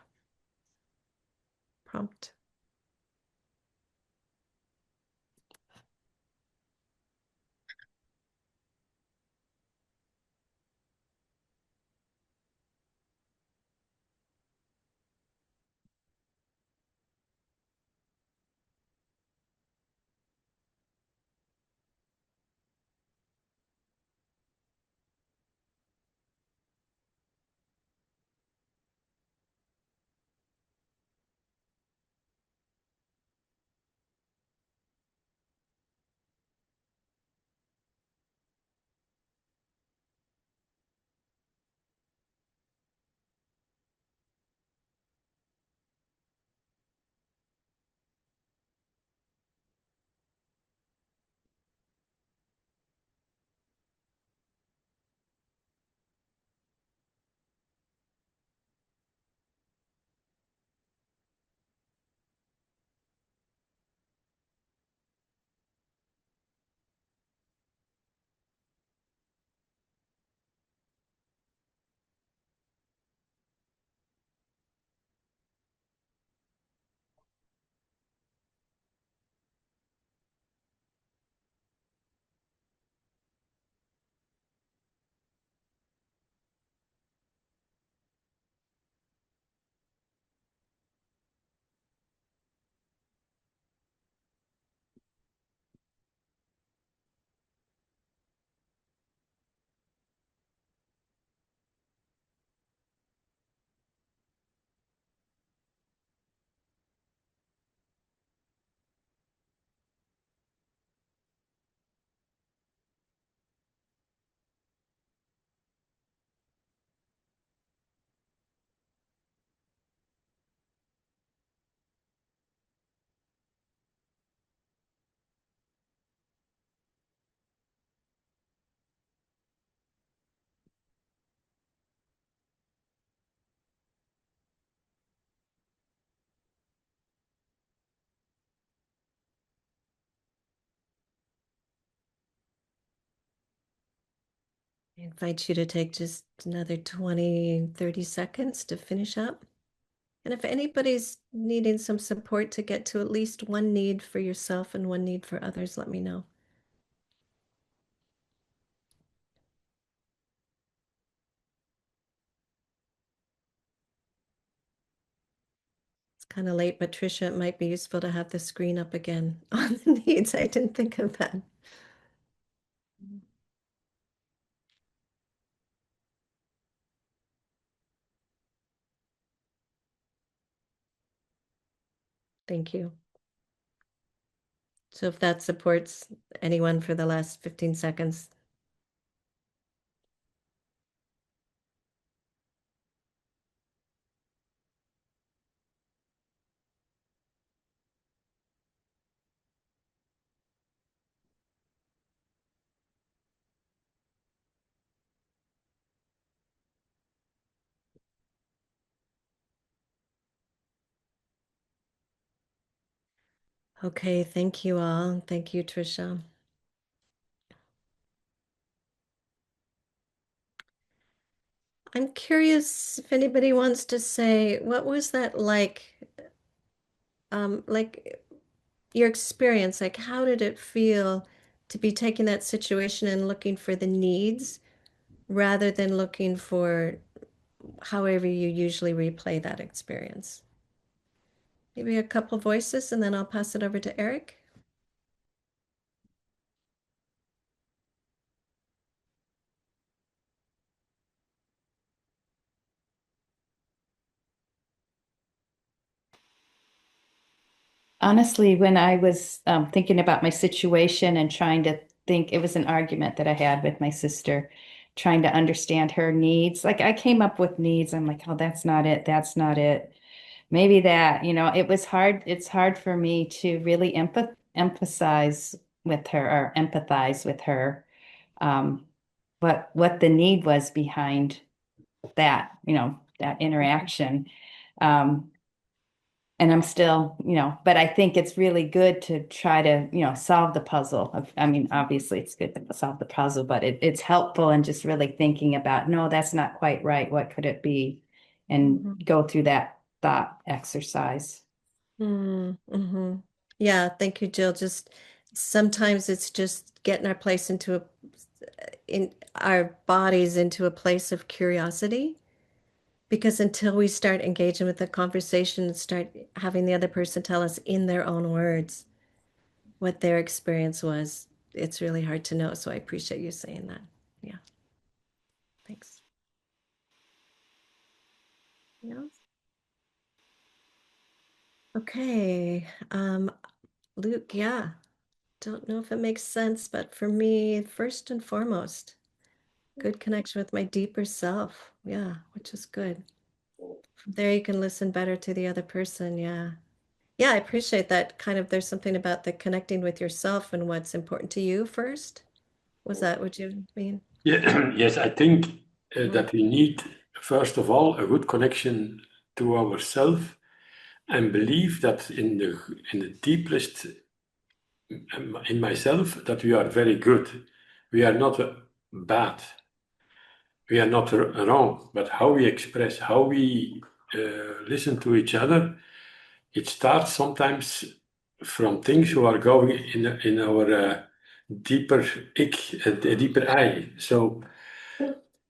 I invite you to take just another 20, 30 seconds to finish up. And if anybody's needing some support to get to at least one need for yourself and one need for others, let me know. It's kind of late, but Tricia, it might be useful to have the screen up again on the needs. I didn't think of that. Thank you. So if that supports anyone for the last 15 seconds. Okay, thank you all. Thank you, Tricia. I'm curious if anybody wants to say, what was that like your experience, like how did it feel to be taking that situation and looking for the needs rather than looking for however you usually replay that experience? Maybe a couple voices and then I'll pass it over to Eric. Honestly, when I was thinking about my situation and trying to think, it was an argument that I had with my sister, trying to understand her needs. Like I came up with needs. I'm like, oh, that's not it. That's not it. Maybe that, it was hard. It's hard for me to really emphasize with her or empathize with her, um, what the need was behind that, that interaction. Um, and I'm still, but I think it's really good to try to, solve the puzzle. I mean, obviously it's good to solve the puzzle, but it's helpful in just really thinking about, no, that's not quite right. What could it be? And go through that thought exercise. Mm-hmm. Yeah, thank you, Jill. Just sometimes it's just getting our place in our bodies into a place of curiosity. Because until we start engaging with the conversation and start having the other person tell us in their own words what their experience was, it's really hard to know. So I appreciate you saying that. Yeah. Thanks. Yeah. Okay. Luke, yeah. Don't know if it makes sense, but for me, first and foremost, good connection with my deeper self. Yeah, which is good. From there, you can listen better to the other person. Yeah. Yeah, I appreciate that. Kind of, there's something about the connecting with yourself and what's important to you first. Was that what you mean? Yeah, yes, I think Mhm. that we need, first of all, a good connection to ourselves and believe that in the deepest in myself that we are very good. We are not bad. We are not wrong, but how we express, how we listen to each other, it starts sometimes from things who are going in our deeper ik, deeper I. So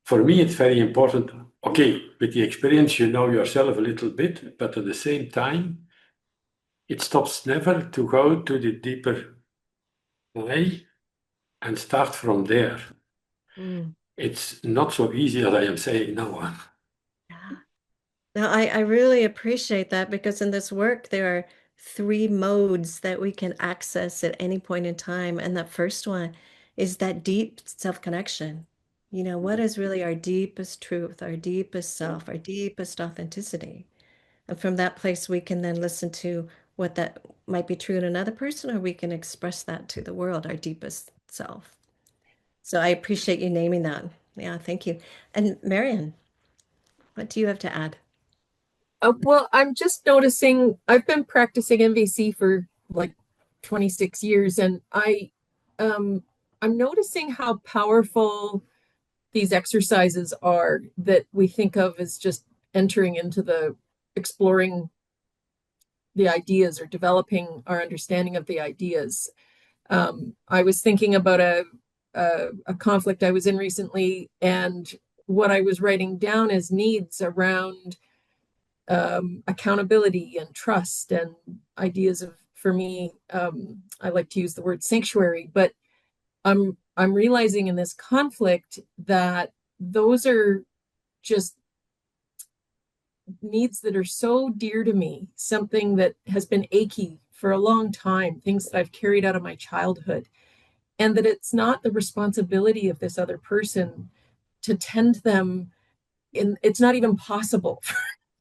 for me, it's very important. Okay, with the experience, you know yourself a little bit, but at the same time, it stops never to go to the deeper I and start from there. Mm, It's not so easy as I am saying now. yeah. Now, I really appreciate that because in this work, there are three modes that we can access at any point in time. And that first one is that deep self-connection. What is really our deepest truth, our deepest self, our deepest authenticity? And from that place, we can then listen to what that might be true in another person, or we can express that to the world, our deepest self. So I appreciate you naming that. Yeah, thank you. And Marion, what do you have to add? Well, I'm just noticing I've been practicing MVC for like 26 years, and I'm noticing how powerful these exercises are that we think of as just entering into the exploring the ideas or developing our understanding of the ideas. I was thinking about a conflict I was in recently, and what I was writing down as needs around accountability and trust and ideas of, for me, I like to use the word sanctuary, but I'm realizing in this conflict that those are just needs that are so dear to me, something that has been achy for a long time, things that I've carried out of my childhood, and that it's not the responsibility of this other person to tend them it's not even possible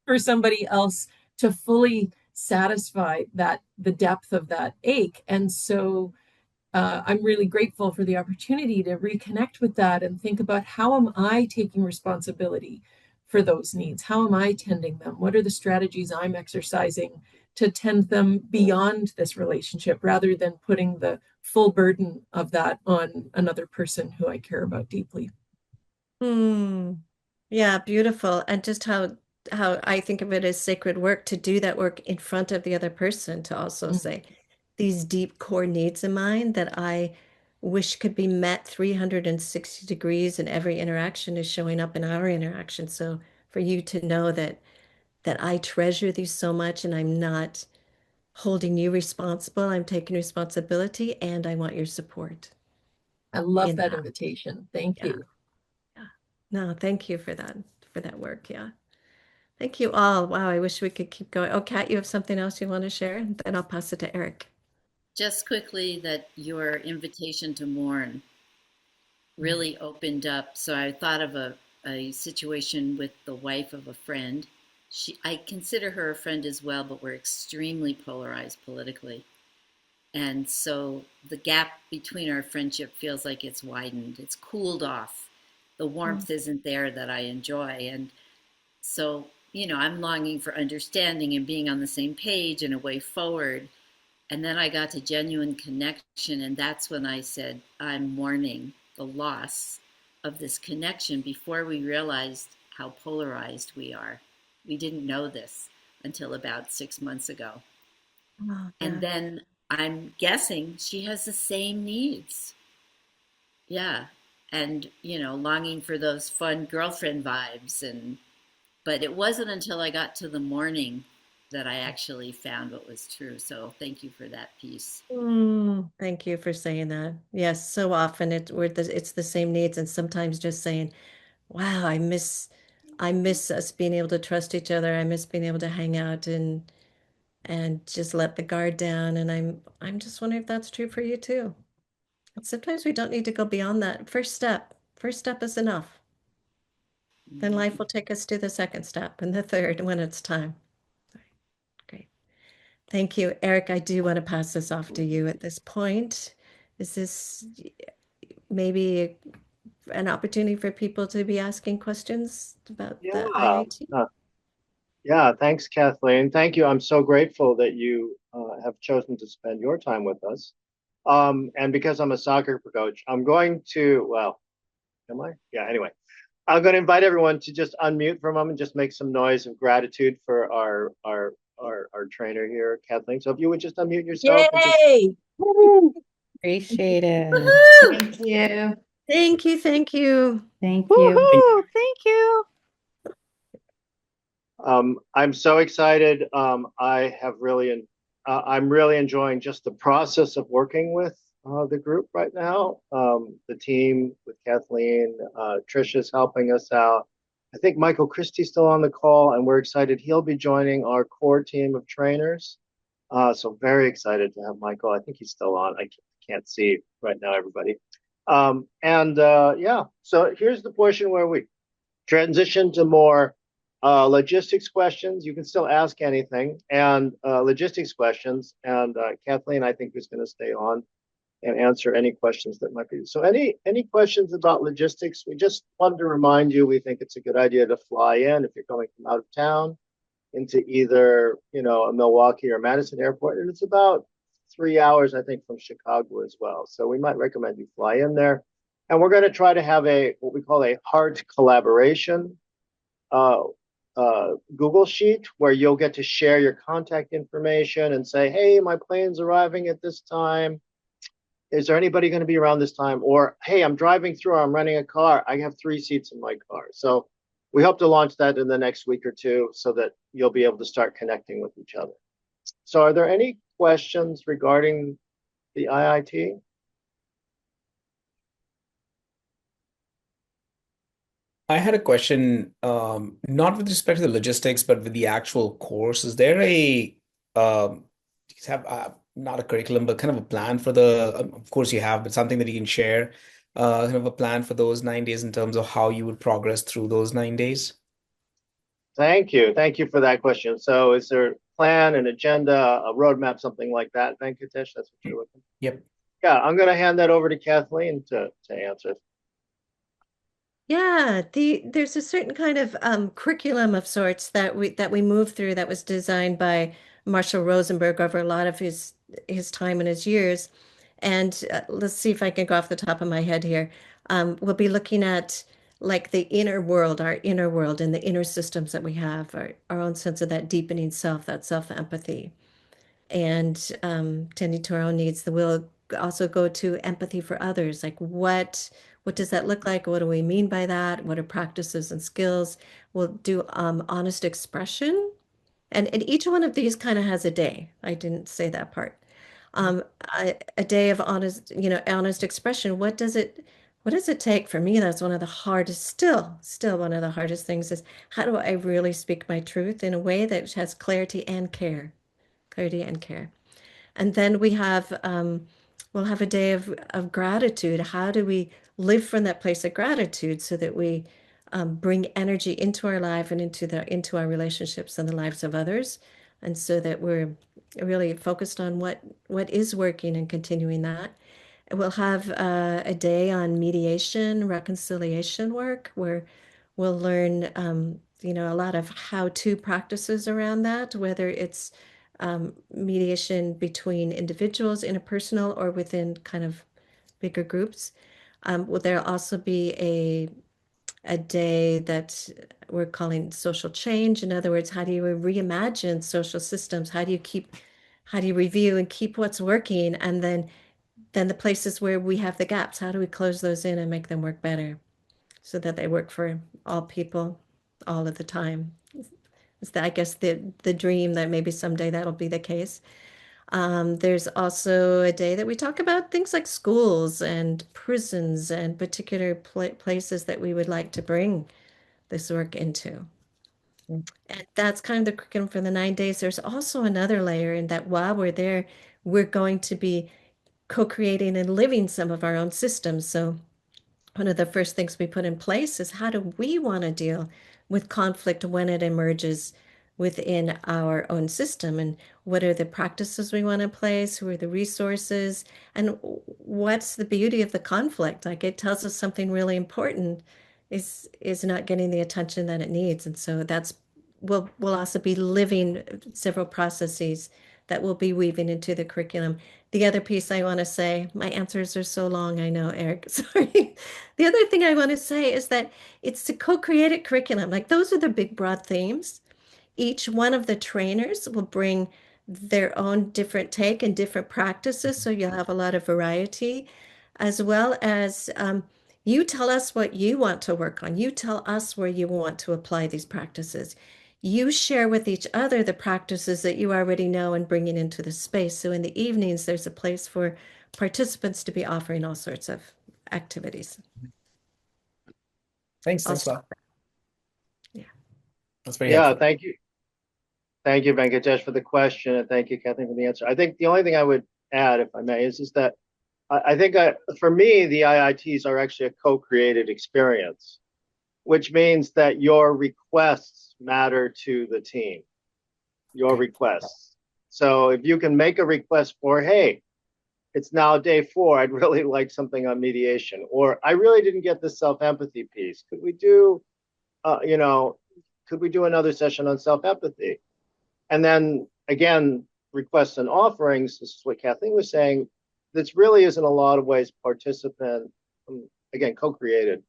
for somebody else to fully satisfy the depth of that ache. And so I'm really grateful for the opportunity to reconnect with that and think about, how am I taking responsibility for those needs? How am I tending them? What are the strategies I'm exercising to tend them beyond this relationship, rather than putting the full burden of that on another person who I care about deeply? Yeah, beautiful. And just how I think of it as sacred work to do that work in front of the other person, to also say these deep core needs of mine that I wish could be met 360 degrees, and every interaction is showing up in our interaction. So for you to know that I treasure these so much, and I'm not holding you responsible, I'm taking responsibility, and I want your support I love in that that. invitation. Thank Yeah. you. Yeah. No, thank you for that work. Yeah. Thank you all. Wow, I wish we could keep going. Oh, Kat, you have something else you want to share? Then I'll pass it to Eric. Just quickly, that your invitation to mourn really opened up. So I thought of a situation with the wife of a friend. I consider her a friend as well, but we're extremely polarized politically. And so the gap between our friendship feels like it's widened. It's cooled off. The warmth isn't there that I enjoy. And so, I'm longing for understanding and being on the same page and a way forward. And then I got to genuine connection. And that's when I said, I'm mourning the loss of this connection, before we realized how polarized we are. We didn't know this until about 6 months ago. Oh, And yeah. then I'm guessing she has the same needs. Yeah. And, longing for those fun girlfriend vibes. But it wasn't until I got to the morning that I actually found what was true. So thank you for that piece. Thank you for saying that. Yes, so often it's the same needs, and sometimes just saying, "Wow, I miss us being able to trust each other. I miss being able to hang out and just let the guard down." And I'm just wondering if that's true for you too. And sometimes we don't need to go beyond that first step. First step is enough. Then life will take us to the second step and the third when it's time. Great. Thank you, Eric. I do want to pass this off to you at this point. Is this maybe an opportunity for people to be asking questions about the Yeah. IIT? Yeah, thanks, Kathleen. Thank you. I'm so grateful that you have chosen to spend your time with us. And because I'm a soccer coach, I'm going to, well, am I? Yeah, anyway. I'm going to invite everyone to just unmute for a moment, just make some noise of gratitude for our trainer here, Kathleen. So if you would just unmute yourself and just Yay! Appreciate it. Thank you. Thank you. Thank you. Thank you. Woohoo! Thank you. I'm so excited. I'm really enjoying just the process of working with the group right now. The team with Kathleen, Trisha's helping us out. I think Michael Christie's still on the call, and we're excited. He'll be joining our core team of trainers. So very excited to have Michael. I think he's still on. I can't see right now, everybody. Yeah, so here's the portion where we transition to more logistics questions. You can still ask anything, and logistics questions. And Kathleen, I think, is going to stay on and answer any questions that might be. So any questions about logistics? We just wanted to remind you, we think it's a good idea to fly in if you're coming from out of town into either, a Milwaukee or Madison airport. And it's about 3 hours, I think, from Chicago as well. So we might recommend you fly in there. And we're going to try to have what we call a heart collaboration Google sheet, where you'll get to share your contact information and say, hey, my plane's arriving at this time. Is there anybody going to be around this time? Or, hey, I'm driving through, I'm renting a car. I have 3 seats in my car. So we hope to launch that in the next week or two so that you'll be able to start connecting with each other. So are there any questions regarding the IIT? I had a question, not with respect to the logistics, but with the actual course. Is there do you have not a curriculum, but kind of a plan for of course you have, but something that you can share, kind of a plan for those 9 days in terms of how you would progress through those 9 days? Thank you. Thank you for that question. So is there a plan, an agenda, a roadmap, something like that, Venkatesh? That's what you're looking for? Yep. Yeah, I'm going to hand that over to Kathleen to answer. Yeah, there's a certain kind of curriculum of sorts that we move through that was designed by Marshall Rosenberg over a lot of his time and his years. And let's see if I can go off the top of my head here. We'll be looking at like the inner world, our inner world, and the inner systems that we have, our own sense of that deepening self, that self-empathy, and tending to our own needs. That we'll also go to empathy for others. Like what does that look like? What do we mean by that? What are practices and skills? We'll do honest expression. And each one of these kind of has a day. I didn't say that part. A day of honest, honest expression. What does it take for me? That's one of the hardest, still one of the hardest things is how do I really speak my truth in a way that has clarity and care? Clarity and care. And then we'll have a day of gratitude. How do we live from that place of gratitude so that we bring energy into our life and into our relationships and the lives of others, and so that we're really focused on what is working and continuing that. And we'll have a day on mediation, reconciliation work, where we'll learn, a lot of how-to practices around that, whether it's mediation between individuals, interpersonal, or within kind of bigger groups. Will there also be a day that we're calling social change? In other words, how do you reimagine social systems? How do you review and keep what's working? And then the places where we have the gaps, how do we close those in and make them work better so that they work for all people all of the time? I guess the dream that maybe someday that'll be the case. There's also a day that we talk about things like schools and prisons and particular places that we would like to bring this work into. And that's kind of the curriculum for the 9 days. There's also another layer in that while we're there, we're going to be co-creating and living some of our own systems. So one of the first things we put in place is how do we want to deal with conflict when it emerges within our own system, and what are the practices we want to place, who are the resources, and what's the beauty of the conflict? Like it tells us something really important is not getting the attention that it needs. And so we'll also be living several processes that we'll be weaving into the curriculum. The other piece I want to say, my answers are so long, I know, Eric, sorry. The other thing I want to say is that it's a co-created curriculum. Like those are the big broad themes. Each one of the trainers will bring their own different take and different practices, so you'll have a lot of variety, as well as you tell us what you want to work on. You tell us where you want to apply these practices. You share with each other the practices that you already know and bring it into the space. So in the evenings, there's a place for participants to be offering all sorts of activities. Thanks a lot. Yeah. That's very helpful. Thank you. Thank you, Venkatesh, for the question, and thank you, Kathleen, for the answer. I think the only thing I would add, if I may, is that I think for me, the IITs are actually a co-created experience, which means that your requests matter to the team, your requests. So if you can make a request for, hey, it's now day 4, I'd really like something on mediation, or I really didn't get the self-empathy piece. Could we do, could we do another session on self-empathy? And then again, requests and offerings, this is what Kathleen was saying, this really is in a lot of ways participant, again, co-created.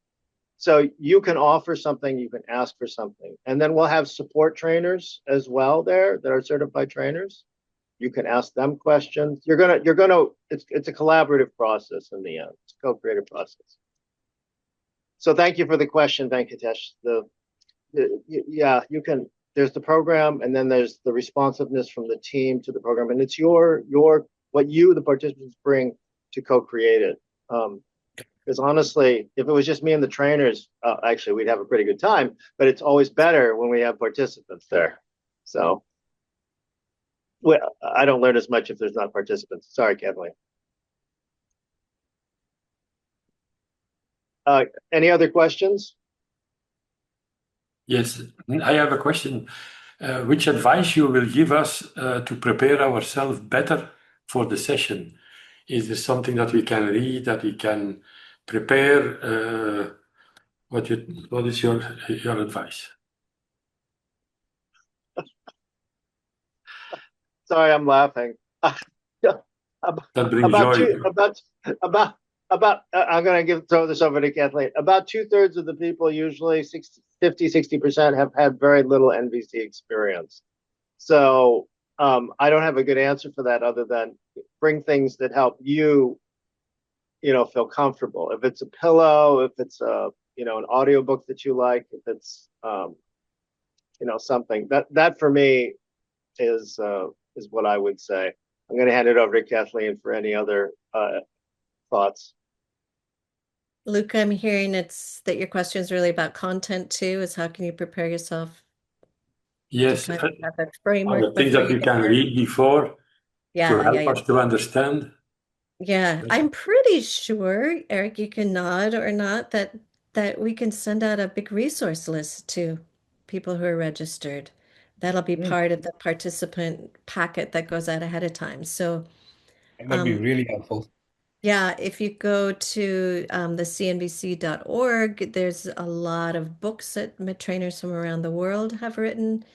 So you can offer something, you can ask for something. And then we'll have support trainers as well there that are certified trainers. You can ask them questions. It's a collaborative process in the end. It's a co-creative process. So thank you for the question, Venkatesh. You can, there's the program, and then there's the responsiveness from the team to the program, and it's what you, the participants, bring to co-create it. Because honestly, if it was just me and the trainers, actually, we'd have a pretty good time. But it's always better when we have participants there. So well, I don't learn as much if there's not participants. Sorry, Kathleen. Any other questions? Yes, I have a question. Which advice you will give us to prepare ourselves better for the session? Is there something that we can read, that we can prepare? What is your advice? Sorry, I'm laughing. That brings about joy. two about I'm going to throw this over to Kathleen. About 2/3 of the people, usually 60% have had very little NVC experience. So I don't have a good answer for that other than bring things that help you, feel comfortable. If it's a pillow, if it's an audiobook that you like, if it's something that for me is what I would say. I'm going to hand it over to Kathleen for any other thoughts. Luke, I'm hearing it's that your question is really about content too, is how can you prepare yourself Yes, to kind of have a are framework the things before that you we get can there? read before to Yeah, help us to understand. Yeah, I'm pretty sure, Eric, you can nod or not that we can send out a big resource list to people who are registered. That'll be part of the participant packet that goes out ahead of time. So, That'd be really helpful. yeah, if you go to the cnbc.org, there's a lot of books that trainers from around the world have written.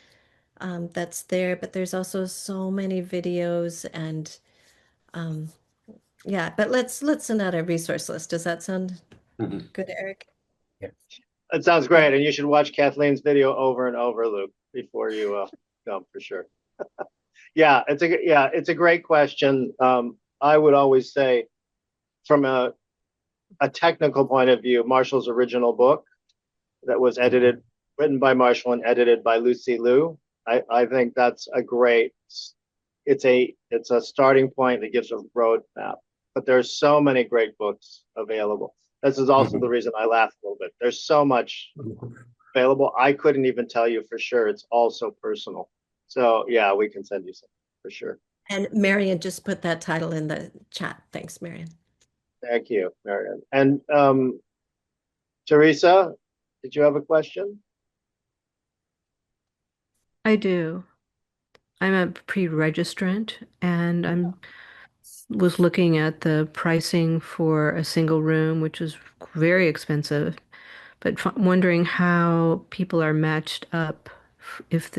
That's there, but there's also so many videos and um, yeah, but let's send out a resource list. Does that sound good, Eric? Yeah. It sounds great, and you should watch Kathleen's video over and over, Luke, before you come for sure. Yeah, it's a great question. I would always say, from a technical point of view, Marshall's original book that was written by Marshall and edited by Lucy Liu. I think that's a great. It's a starting point that gives a roadmap. But there's so many great books available. This is also the reason I laugh a little bit. There's so much available. I couldn't even tell you for sure. It's all so personal. So yeah, we can send you some for sure. And Marion just put that title in the chat. Thanks, Marion. Thank you, Marion. And Teresa, did you have a question? I do. I'm a pre-registrant and I'm was looking at the pricing for a single room, which is very expensive, but wondering how people are matched up if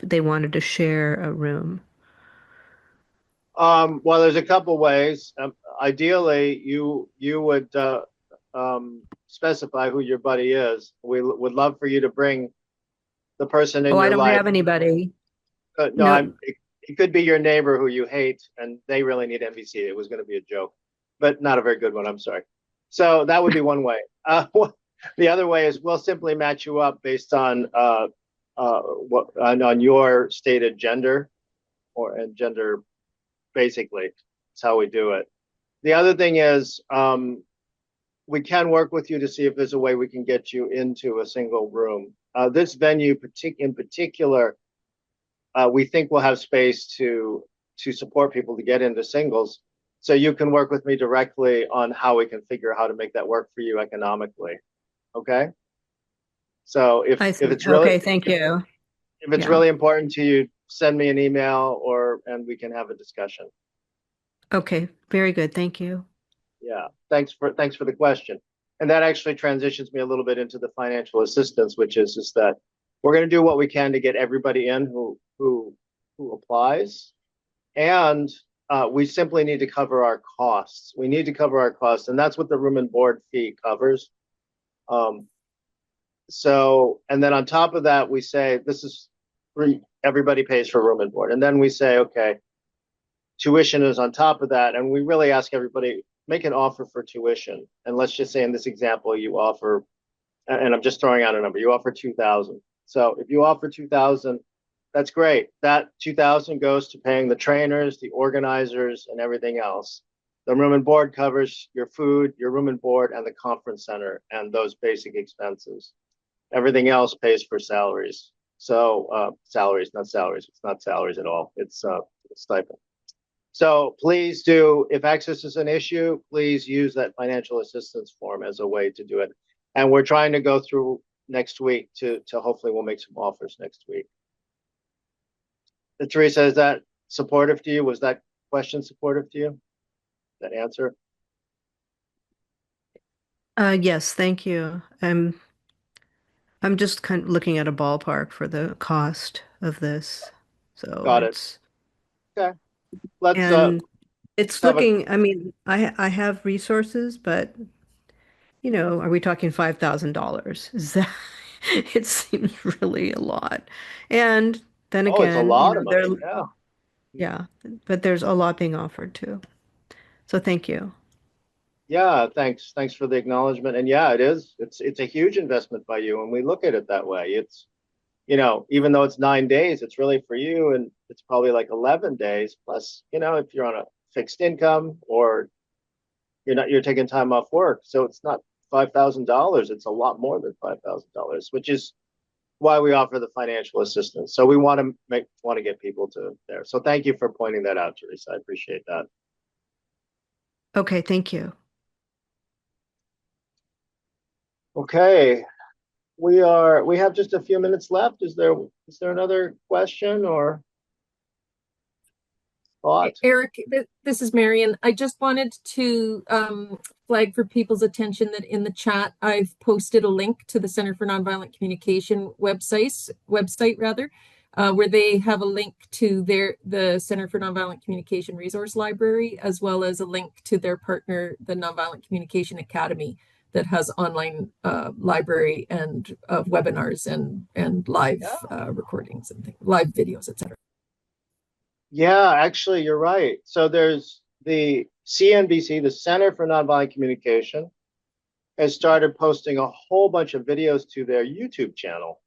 they wanted to share a room. Well, there's a couple ways. Ideally, you would specify who your buddy is. We would love for you to bring the person in Oh, I your don't life. have anybody. No, it could be your neighbor who you hate, and they really need MVC. It was going to be a joke, but not a very good one. I'm sorry. So that would be one way. The other way is we'll simply match you up based on on your stated gender and gender. Basically, that's how we do it. The other thing is we can work with you to see if there's a way we can get you into a single room. This venue in particular, we think we'll have space to support people to get into singles. So you can work with me directly on how we can figure out how to make that work for you economically. Okay. So if it's really okay, thank you. If it's really important to you, send me an email and we can have a discussion. Okay, very good. Thank you. Yeah, thanks for the question. And that actually transitions me a little bit into the financial assistance, which is that we're going to do what we can to get everybody in who applies, and we simply need to cover our costs. We need to cover our costs, and that's what the room and board fee covers. So, and then on top of that, we say this is free. Everybody pays for room and board, and then we say, okay, tuition is on top of that, and we really ask everybody make an offer for tuition. And let's just say in this example, you offer, and I'm just throwing out a number, you offer 2,000. So if you offer 2,000, that's great. That 2,000 goes to paying the trainers, the organizers, and everything else. The room and board covers your food, your room and board, and the conference center, and those basic expenses. Everything else pays for salaries. So salaries, not salaries. It's not salaries at all. It's a stipend. So please do, if access is an issue, please use that financial assistance form as a way to do it. And we're trying to go through next week to hopefully we'll make some offers next week. Teresa, is that supportive to you? Was that question supportive to you? That answer? Yes, thank you. I'm just kind of looking at a ballpark for the cost of this. So Got it. it's Okay. Let's and it's have a looking, I mean, I have resources, but you know, are we talking $5,000? Is that it seems really a lot. And then oh, it's a again, you lot know, of there money. Yeah. yeah, but there's a lot being offered too. So thank you. Yeah, thanks. Thanks for the acknowledgement. And yeah, it is. It's a huge investment by you, and we look at it that way. It's, you know, even though it's 9 days, it's really for you, and it's probably like 11 days plus, you know, if you're on a fixed income or you're taking time off work. So it's not $5,000. It's a lot more than $5,000, which is why we offer the financial assistance. So we want to get people to there. So thank you for pointing that out, Teresa. I appreciate that. Okay, thank you. Okay. We have just a few minutes left. Is there another question or thought? Eric, this is Marion. I just wanted to flag for people's attention that in the chat, I've posted a link to the Center for Nonviolent Communication website rather, where they have a link to the Center for Nonviolent Communication Resource Library, as well as a link to their partner, the Nonviolent Communication Academy, that has online library and webinars and live recordings and live videos, etc. Yeah, actually, you're right. So there's the CNBC, the Center for Nonviolent Communication, has started posting a whole bunch of videos to their YouTube channel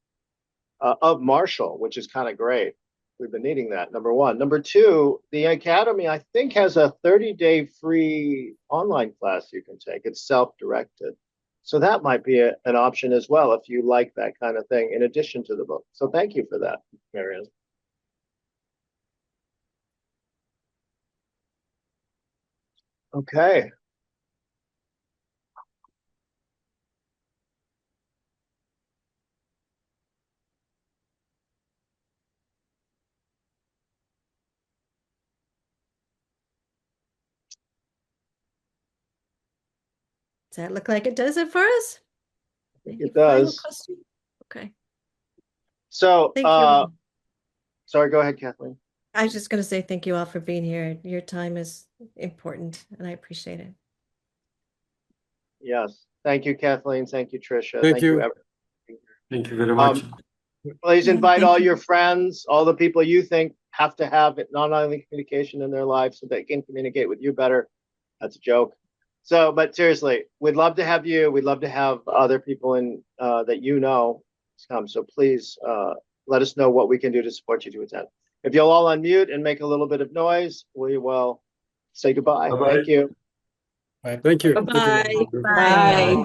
of Marshall, which is kind of great. We've been needing that, number one. Number two, the Academy, I think, has a 30-day free online class you can take. It's self-directed. So that might be an option as well if you like that kind of thing, in addition to the book. So thank you for that, Marion. Okay. Does that look like it does it for us? It Final does. question? Okay. So, Thank you. Sorry, go ahead, Kathleen. I was just going to say thank you all for being here. Your time is important, and I appreciate it. Yes. Thank you, Kathleen. Thank you, Tricia. Thank you. everyone. Thank you very much. Please Yeah, invite thank all you. your friends, all the people you think have to have non-violent communication in their lives so they can communicate with you better. That's a joke. So, but seriously, we'd love to have you. We'd love to have other people in that you know come. So please let us know what we can do to support you to attend. If you'll all unmute and make a little bit of noise, we will say goodbye. Bye-bye. Thank you. Thank you. Bye-bye. Bye.